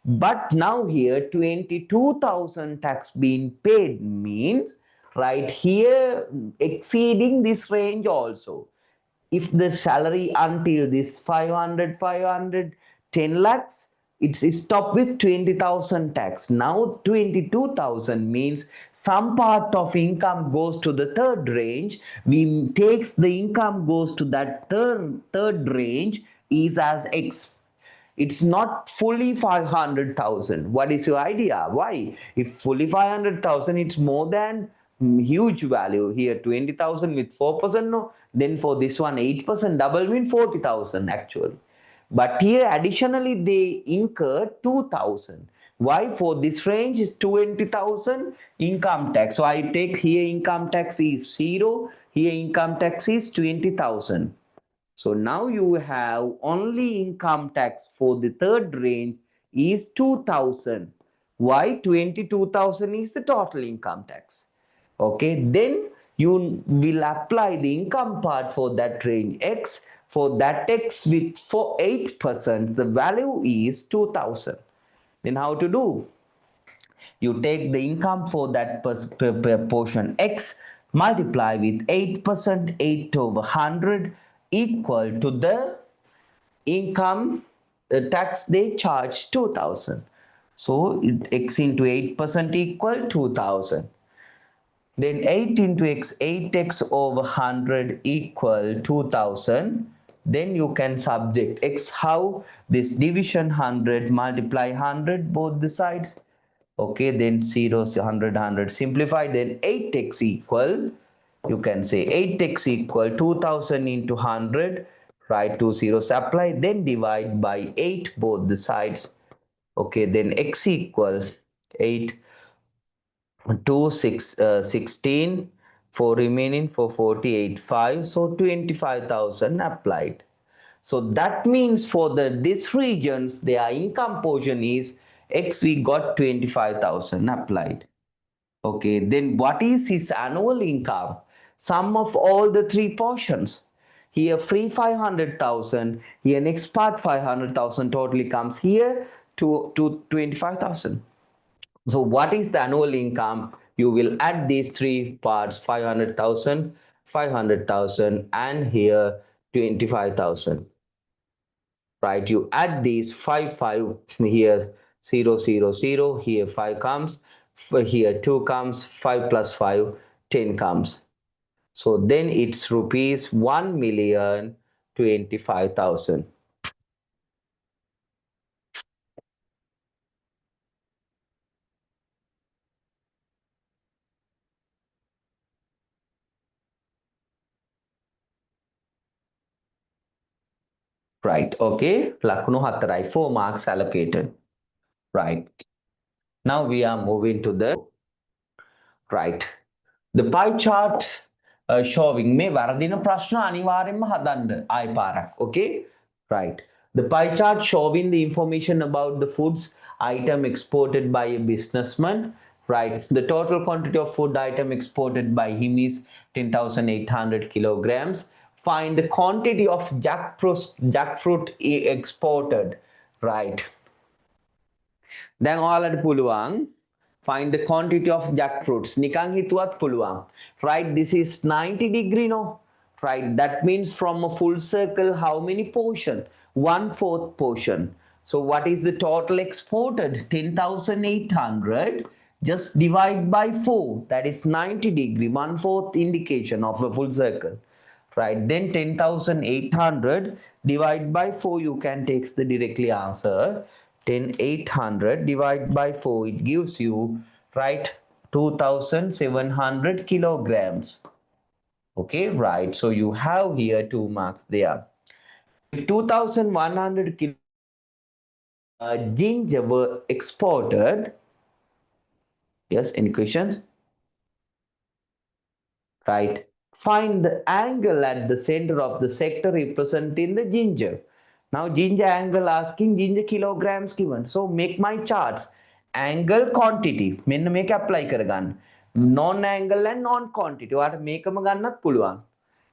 But now here 22,000 tax being paid means right here exceeding this range also. If the salary until this 500, 10 lakhs, it's stopped with 20,000 tax. Now 22,000 means some part of income goes to the third range. We takes the income goes to that third range is as X. It's not fully 500,000. What is your idea? Why? If fully 500,000, it's more than huge value. Here 20,000 with 4%, no. Then for this one 8%, double mean 40,000 actually. But here additionally they incur 2,000. Why? For this range is 20,000 income tax. So I take here income tax is 0. Here income tax is 20,000. So now you have only income tax for the third range is 2,000. Why? 22,000 is the total income tax. Okay, then you will apply the income part for that range X. For that X with for 8%, the value is 2,000. Then how to do? You take the income for that portion X, multiply with 8%, 8 over 100 equal to the income tax they charge 2,000. So X into 8% equal 2,000. Then 8 into X, 8x over 100 equal 2,000. Then you can subject X how? This division 100 multiply 100 both the sides. Okay, then 0, 100, 100 simplify. Then 8x equal, you can say 8x equal 2000 into 100. Write 2 zeros, apply, then divide by 8 both the sides. Okay, then x equal 8 2 6 16 4 remaining for 48 5, so 25,000 applied. So that means for these regions their income portion is X, we got 25,000 applied. Okay, then what is his annual income? Sum of all the three portions. Here free 500,000, here next part 500,000 totally comes here to 25,000. So what is the annual income? You will add these three parts 500,000, 500,000 and here 25,000. Right, you add these 5 here 0 0 0, here 5 comes, here 2 comes, 5 plus 5 10 comes. So then it's rupees 1,025,000. Right, okay, lakunu hatarai, 4 marks allocated. Right, now we are moving to the right. The pie chart showing මේ වරදින ප්‍රශ්න අනිවාර්යෙන්ම හදන්න ආයි පාරක්. Okay, right. The pie chart showing the information about the foods item exported by a businessman. Right, the total quantity of food item exported by him is 10,800 kilograms. Find the quantity of jackfruit exported. Right, දැන් ඔයාලට පුළුවන් find the quantity of jackfruits. නිකන් හිතුවත් පුළුවන්. Right, this is 90 degree, no? Right, that means from a full circle how many portion? 1/4 portion. So what is the total exported? 10,800. Just divide by 4. That is 90 degree. 1/4 indication of a full circle. Right, then 10,800 divide by 4. You can take the directly answer. 10,800 divided by 4, it gives you, right, 2,700 kilograms. Okay, right. So you have here 2 marks there. If 2,100 kilo ginger were exported, yes, any question? Right. Find the angle at the center of the sector representing the ginger. Now ginger angle asking ginger kilograms given. So make my charts. Angle quantity. මෙන්න මේක apply කරගන්න. Non angle and non quantity. ඔයාලට මේකම ගන්නත් පුළුවන්.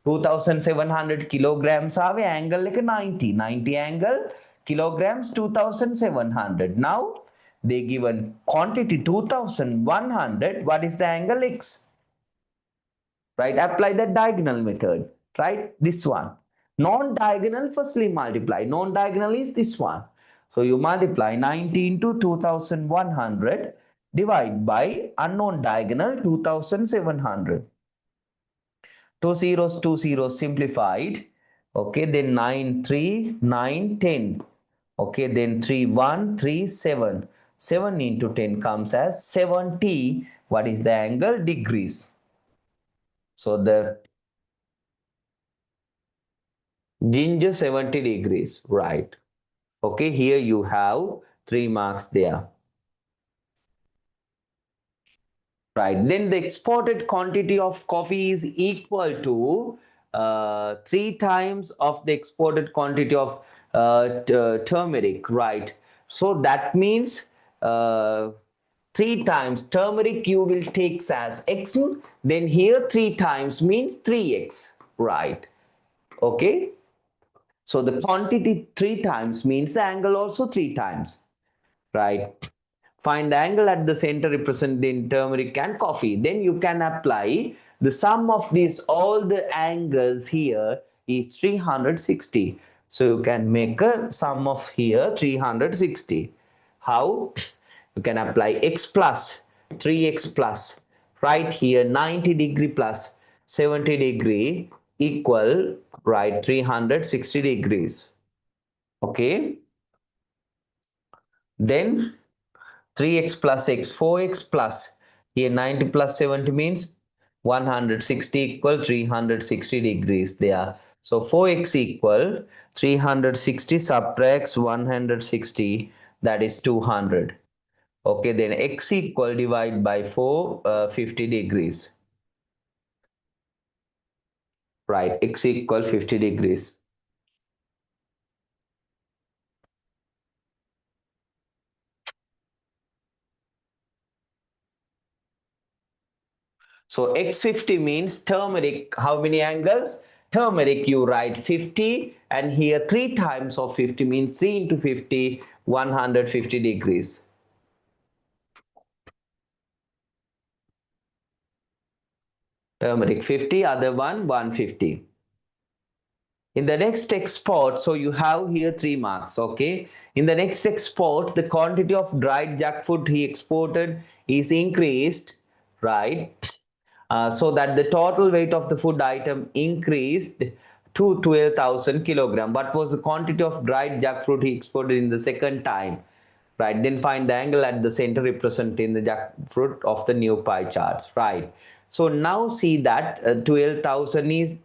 2700 kilograms ආවේ angle එක 90. 90 angle kilograms 2700. Now they given quantity 2100. What is the angle x? Right, apply the diagonal method, right? This one. Non-diagonal, firstly multiply. Non-diagonal is this one. So you multiply 90 into 2100 divide by unknown diagonal 2700. 2 zeros simplified. Okay, then 9 3 9 10. Okay, then 3 1 3 7. 7 into 10 comes as 70. What is the angle? Degrees. So the ginger 70 degrees, right? Okay, here you have 3 marks there. Right, then the exported quantity of coffee is equal to 3 times of the exported quantity of turmeric, right? So that means 3 times turmeric you will take as x, then here 3 times means 3x, right? Okay, so the quantity 3 times means the angle also 3 times, right? Find the angle at the center representing turmeric and coffee. Then you can apply the sum of these, all the angles here is 360. So you can make a sum of here 360. How? You can apply x plus 3x plus, right here 90 degree plus 70 degree equal, right, 360 degrees. Okay, then 3x plus x, 4x plus, here 90 plus 70 means 160 equal 360 degrees there. So 4x equal 360 subtracts 160, that is 200. Okay, then x equal divide by 4, 50 degrees. Right, x equal 50 degrees. So x50 means turmeric. How many angles? Turmeric you write 50, and here 3 times of 50 means 3 into 50, 150 degrees. Turmeric 50, other one 150. In the next export, so you have here 3 marks, okay? In the next export, the quantity of dried jackfruit he exported is increased, right? So that the total weight of the food item increased to 12,000 kilogram. What was the quantity of dried jackfruit he exported in the second time? Right, then find the angle at the center representing the jackfruit of the new pie charts, right? So now see that 12,000 is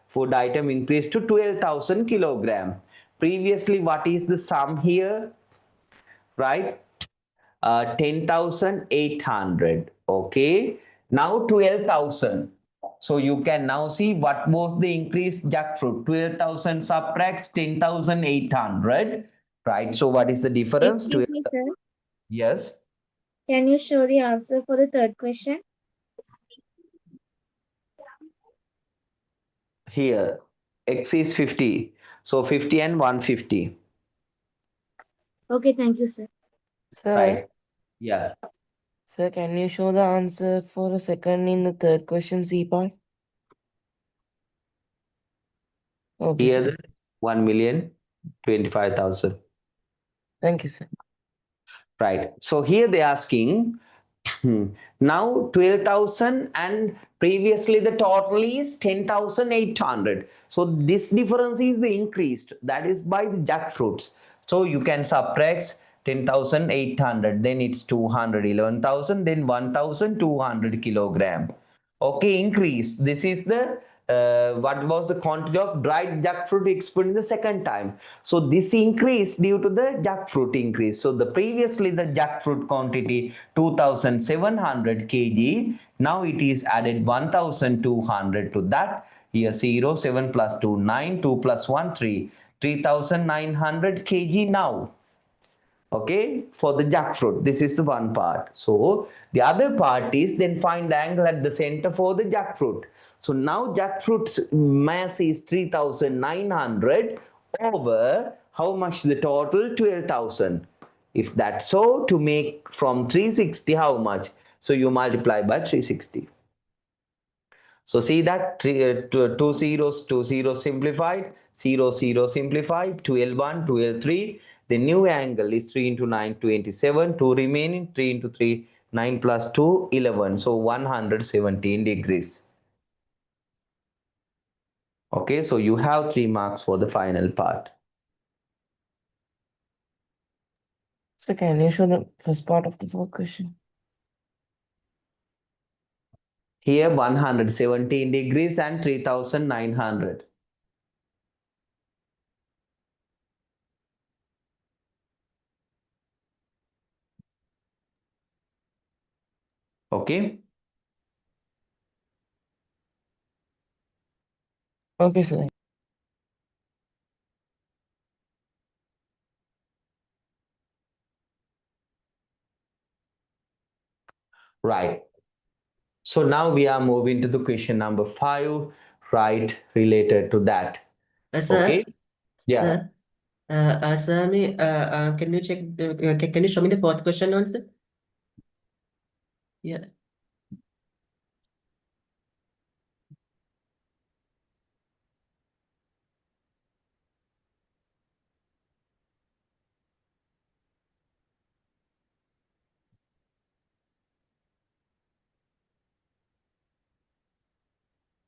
food item increased to 12,000 kilogram. Previously, what is the sum here? Right, 10,800. Okay, now 12,000. So you can now see what was the increased jackfruit. 12,000 subtracts 10,800. Right, so what is the difference? Excuse me, sir. Yes. Can you show the answer for the third question? Here, x is 50. So 50 and 150. Okay, thank you, sir. Sir, Right. Yeah. sir, can you show the answer for a second in the third question C part? Okay, Here, sir. the 1,025,000. Thank you, sir. Right. So here they're asking now 12,000, and previously the total is 10,800. So this difference is the increased, that is by the jackfruits. So you can subtract 10,800, then it's 211,000, then 1,200 kilogram. Okay, increase. This is the what was the quantity of dried jackfruit exported in the second time. So this increased due to the jackfruit increase. So the previously the jackfruit quantity 2700 kg. Now it is added 1200 to that. Here 0, 7 plus 2, 9, 2 plus 1, 3. 3900 kg now. Okay, for the jackfruit, this is the one part. So the other part is then find the angle at the center for the jackfruit. So now jackfruit's mass is 3900 over how much the total 12,000. If that's so, to make from 360 how much? So you multiply by 360. So see that two zeros simplified, 0, 0 simplified, 12, 1, 12, 3. The new angle is 3 into 9, 27, 2 remaining, 3 into 3, 9 plus 2, 11. So 117 degrees. Okay, so you have 3 marks for the final part. So can you show the first part of the fourth question? Here 117 degrees and 3900. Okay. Okay, sir. Right. So now we are moving to the question number 5, right, related to that. Sir, Okay. Yeah. sir, sir, can you check? Can you show me the fourth question also? Yeah.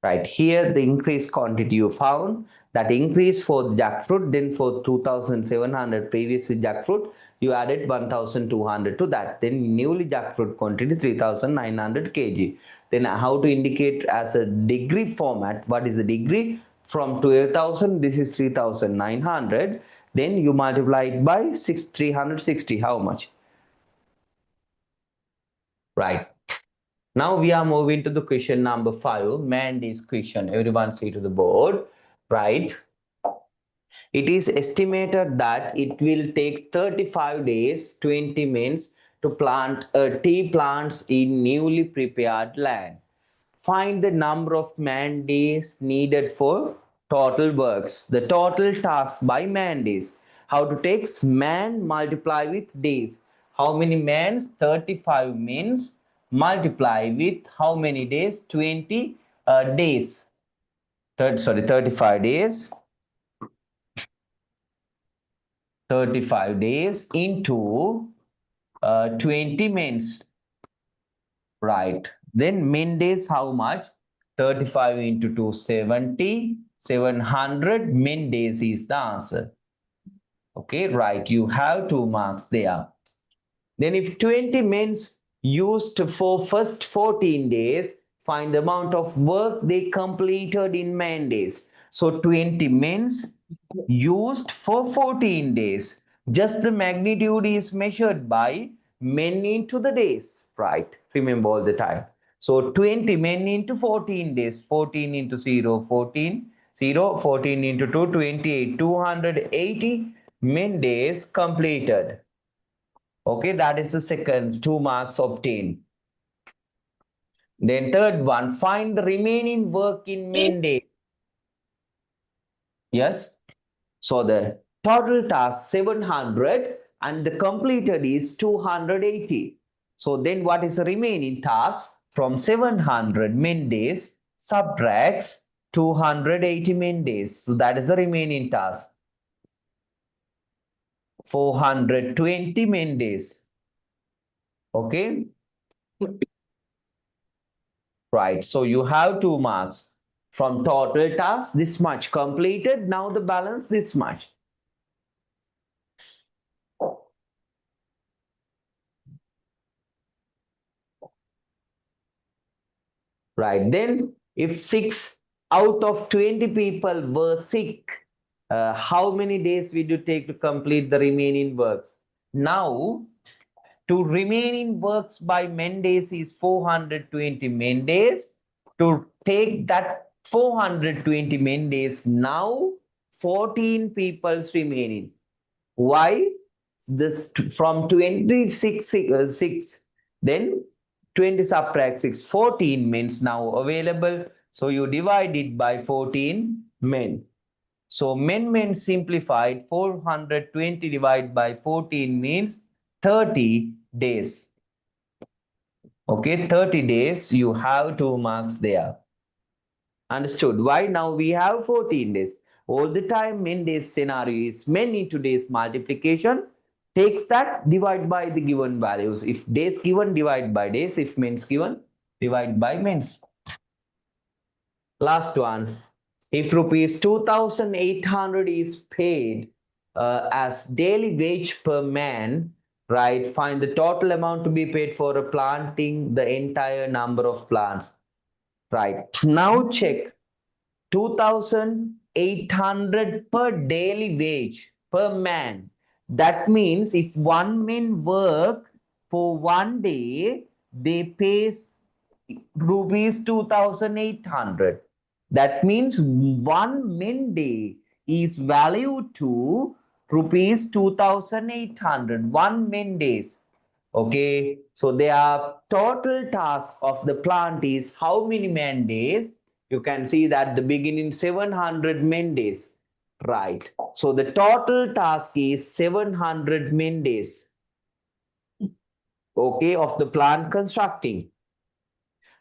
Right here, the increased quantity you found, that increase for jackfruit, then for 2700 previous jackfruit, you added 1200 to that. Then newly jackfruit quantity 3900 kg. Then how to indicate as a degree format? What is the degree? From 12,000, this is 3900. Then you multiply it by 360. How much? Right. Now we are moving to the question number 5, Mandy's question. Everyone see to the board, right? It is estimated that it will take 35 days, 20 minutes to plant tea plants in newly prepared land. Find the number of man days needed for total works. The total task by man days. How to take man multiply with days. How many mans? 35 means multiply with how many days? 20 days. 35 days. 35 days into 20 means, right? Then min days how much? 35 into 2, 70. 700 min days is the answer. Okay, right. You have 2 marks there. Then if 20 means used for first 14 days, find the amount of work they completed in man days. So 20 means used for 14 days. Just the magnitude is measured by men into the days, right? Remember all the time. So 20 men into 14 days, 14 into 0, 14, 0, 14 into 2, 28, 280 men days completed. Okay, that is the second, 2 marks obtained. Then third one, find the remaining work in main day. Yes. So the total task 700 and the completed is 280. So then what is the remaining task? From 700 min days subtracts 280 min days. So that is the remaining task. 420 min days. Okay. Right. So you have 2 marks. From total task, this much completed. Now the balance, this much. Right. Then, if 6 out of 20 people were sick, how many days will you take to complete the remaining works? Now, to remaining works by men days is 420 men days. To take that 420 men days, now 14 people's remaining. Why? This from 26 6, then 20 subtract 6, 14 means now available. So you divide it by 14 men. So men simplified, 420 divided by 14 means 30 days. Okay, 30 days, you have 2 marks there. Understood. Why now we have 14 days? All the time in this scenario is men into days multiplication takes that divide by the given values. If days given, divide by days. If men's given, divide by men's. Last one. If rupees 2,800 is paid as daily wage per man, right? Find the total amount to be paid for planting the entire number of plants. Right. Now check 2,800 per daily wage per man. That means if one man work for one day, they pay rupees 2,800. That means one man day is valued to rupees 2,800. One man days. Okay, so their total task of the plant is how many man days? You can see that the beginning 700 men days, right? So the total task is 700 men days, okay, of the plant constructing.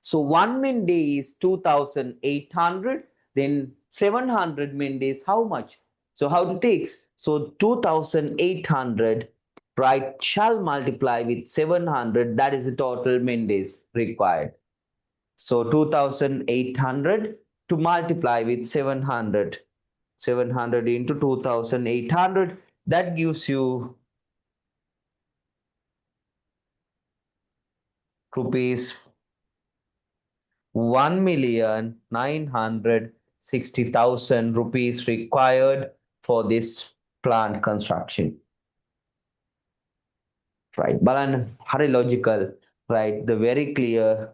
So one min day is 2,800, then 700 min days, how much? So how it takes? So 2,800, right, shall multiply with 700, that is the total min days required. So 2,800 to multiply with 700. 700 into 2,800, that gives you rupees 1,960,000 rupees required for this plant construction. Right, Balan, very logical, right? The very clear,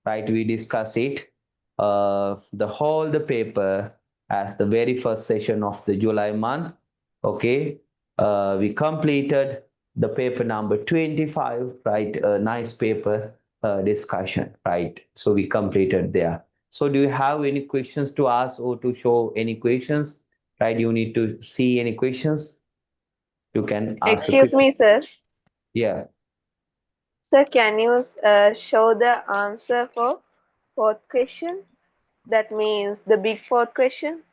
right? We discuss it. The whole the paper as the very first session of the July month. Okay, we completed the paper number 25, right? A nice paper discussion, right? So we completed there. So do you have any questions to ask or to show any questions? Right, you need to see any questions. You can ask the Excuse question. me, sir. Yeah. Sir, can you show the answer for fourth question? That means the big fourth question.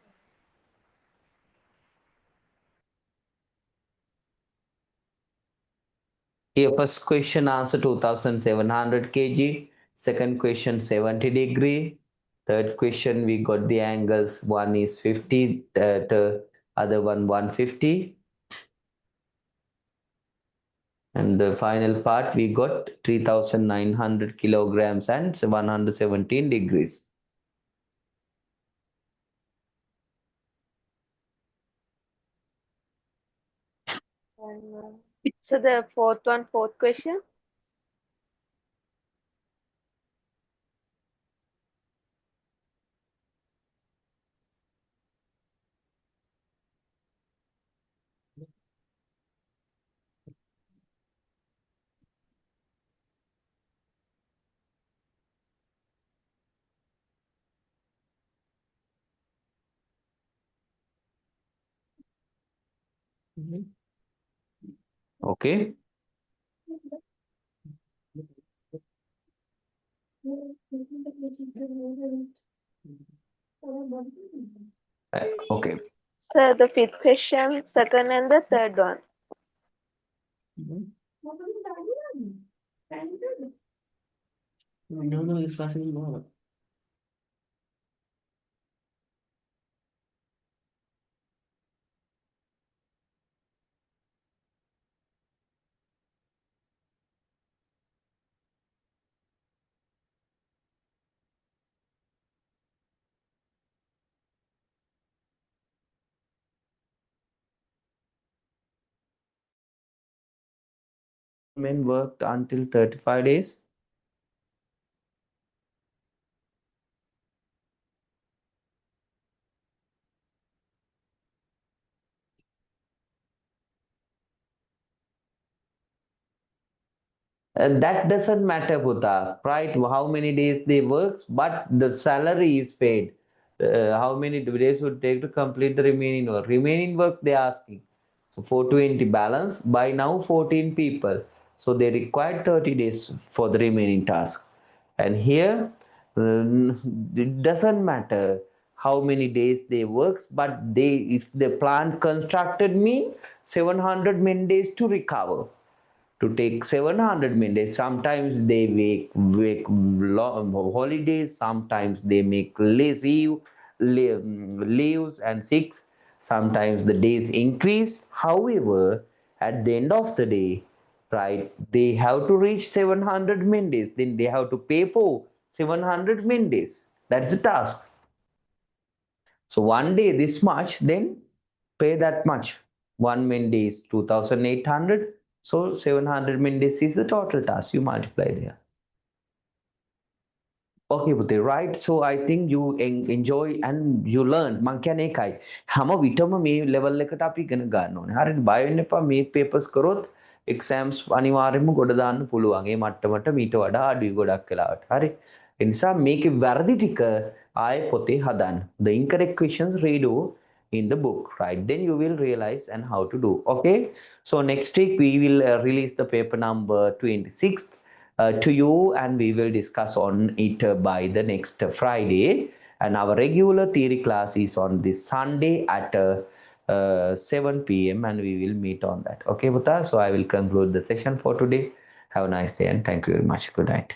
Here, first question answer 2700 kg. Second question 70 degree. Third question we got the angles. One is 50, the other one 150. And the final part we got 3900 kilograms and 117 degrees. And, so the fourth question. Okay. Okay. Sir, the fifth question, second and the third one. We don't know this class anymore. men worked until 35 days. That doesn't matter, Puta, right? How many days they work, but the salary is paid. How many days would take to complete the remaining work? Remaining work they asking. So 420 balance by now 14 people. So they required 30 days for the remaining task. And here it doesn't matter how many days they work, but they if the plant constructed mean 700 men days to recover to take 700 minutes. Sometimes they make long holidays, sometimes they make lazy leaves and six. Sometimes the days increase. However, at the end of the day, right, they have to reach 700 minutes. Then they have to pay for 700 minutes. That's the task. So one day this much, then pay that much. One min day is 2,800. So 700 min days is the total task. You multiply there. Okay, Puti, right? So I think you enjoy and you learn. මං කියන්නේ ඒකයි. හැම විටම මේ level එකට අපි ඉගෙන ගන්න ඕනේ. හරිද? බය වෙන්න එපා. මේ papers කරොත් exams අනිවාර්යයෙන්ම ගොඩ දාන්න පුළුවන්. ඒ මට්ටමට මීට වඩා අඩුයි ගොඩක් වෙලාවට. හරි? ඒ නිසා මේකේ වැරදි ටික ආයේ පොතේ හදන්න. The incorrect questions redo in the book, right? Then you will realize and how to do. Okay? So next week we will release the paper number 26th. To you, and we will discuss on it by the next Friday. And our regular theory class is on this Sunday at 7 p.m. and we will meet on that. Okay, Buta? So I will conclude the session for today. Have a nice day and thank you very much. Good night.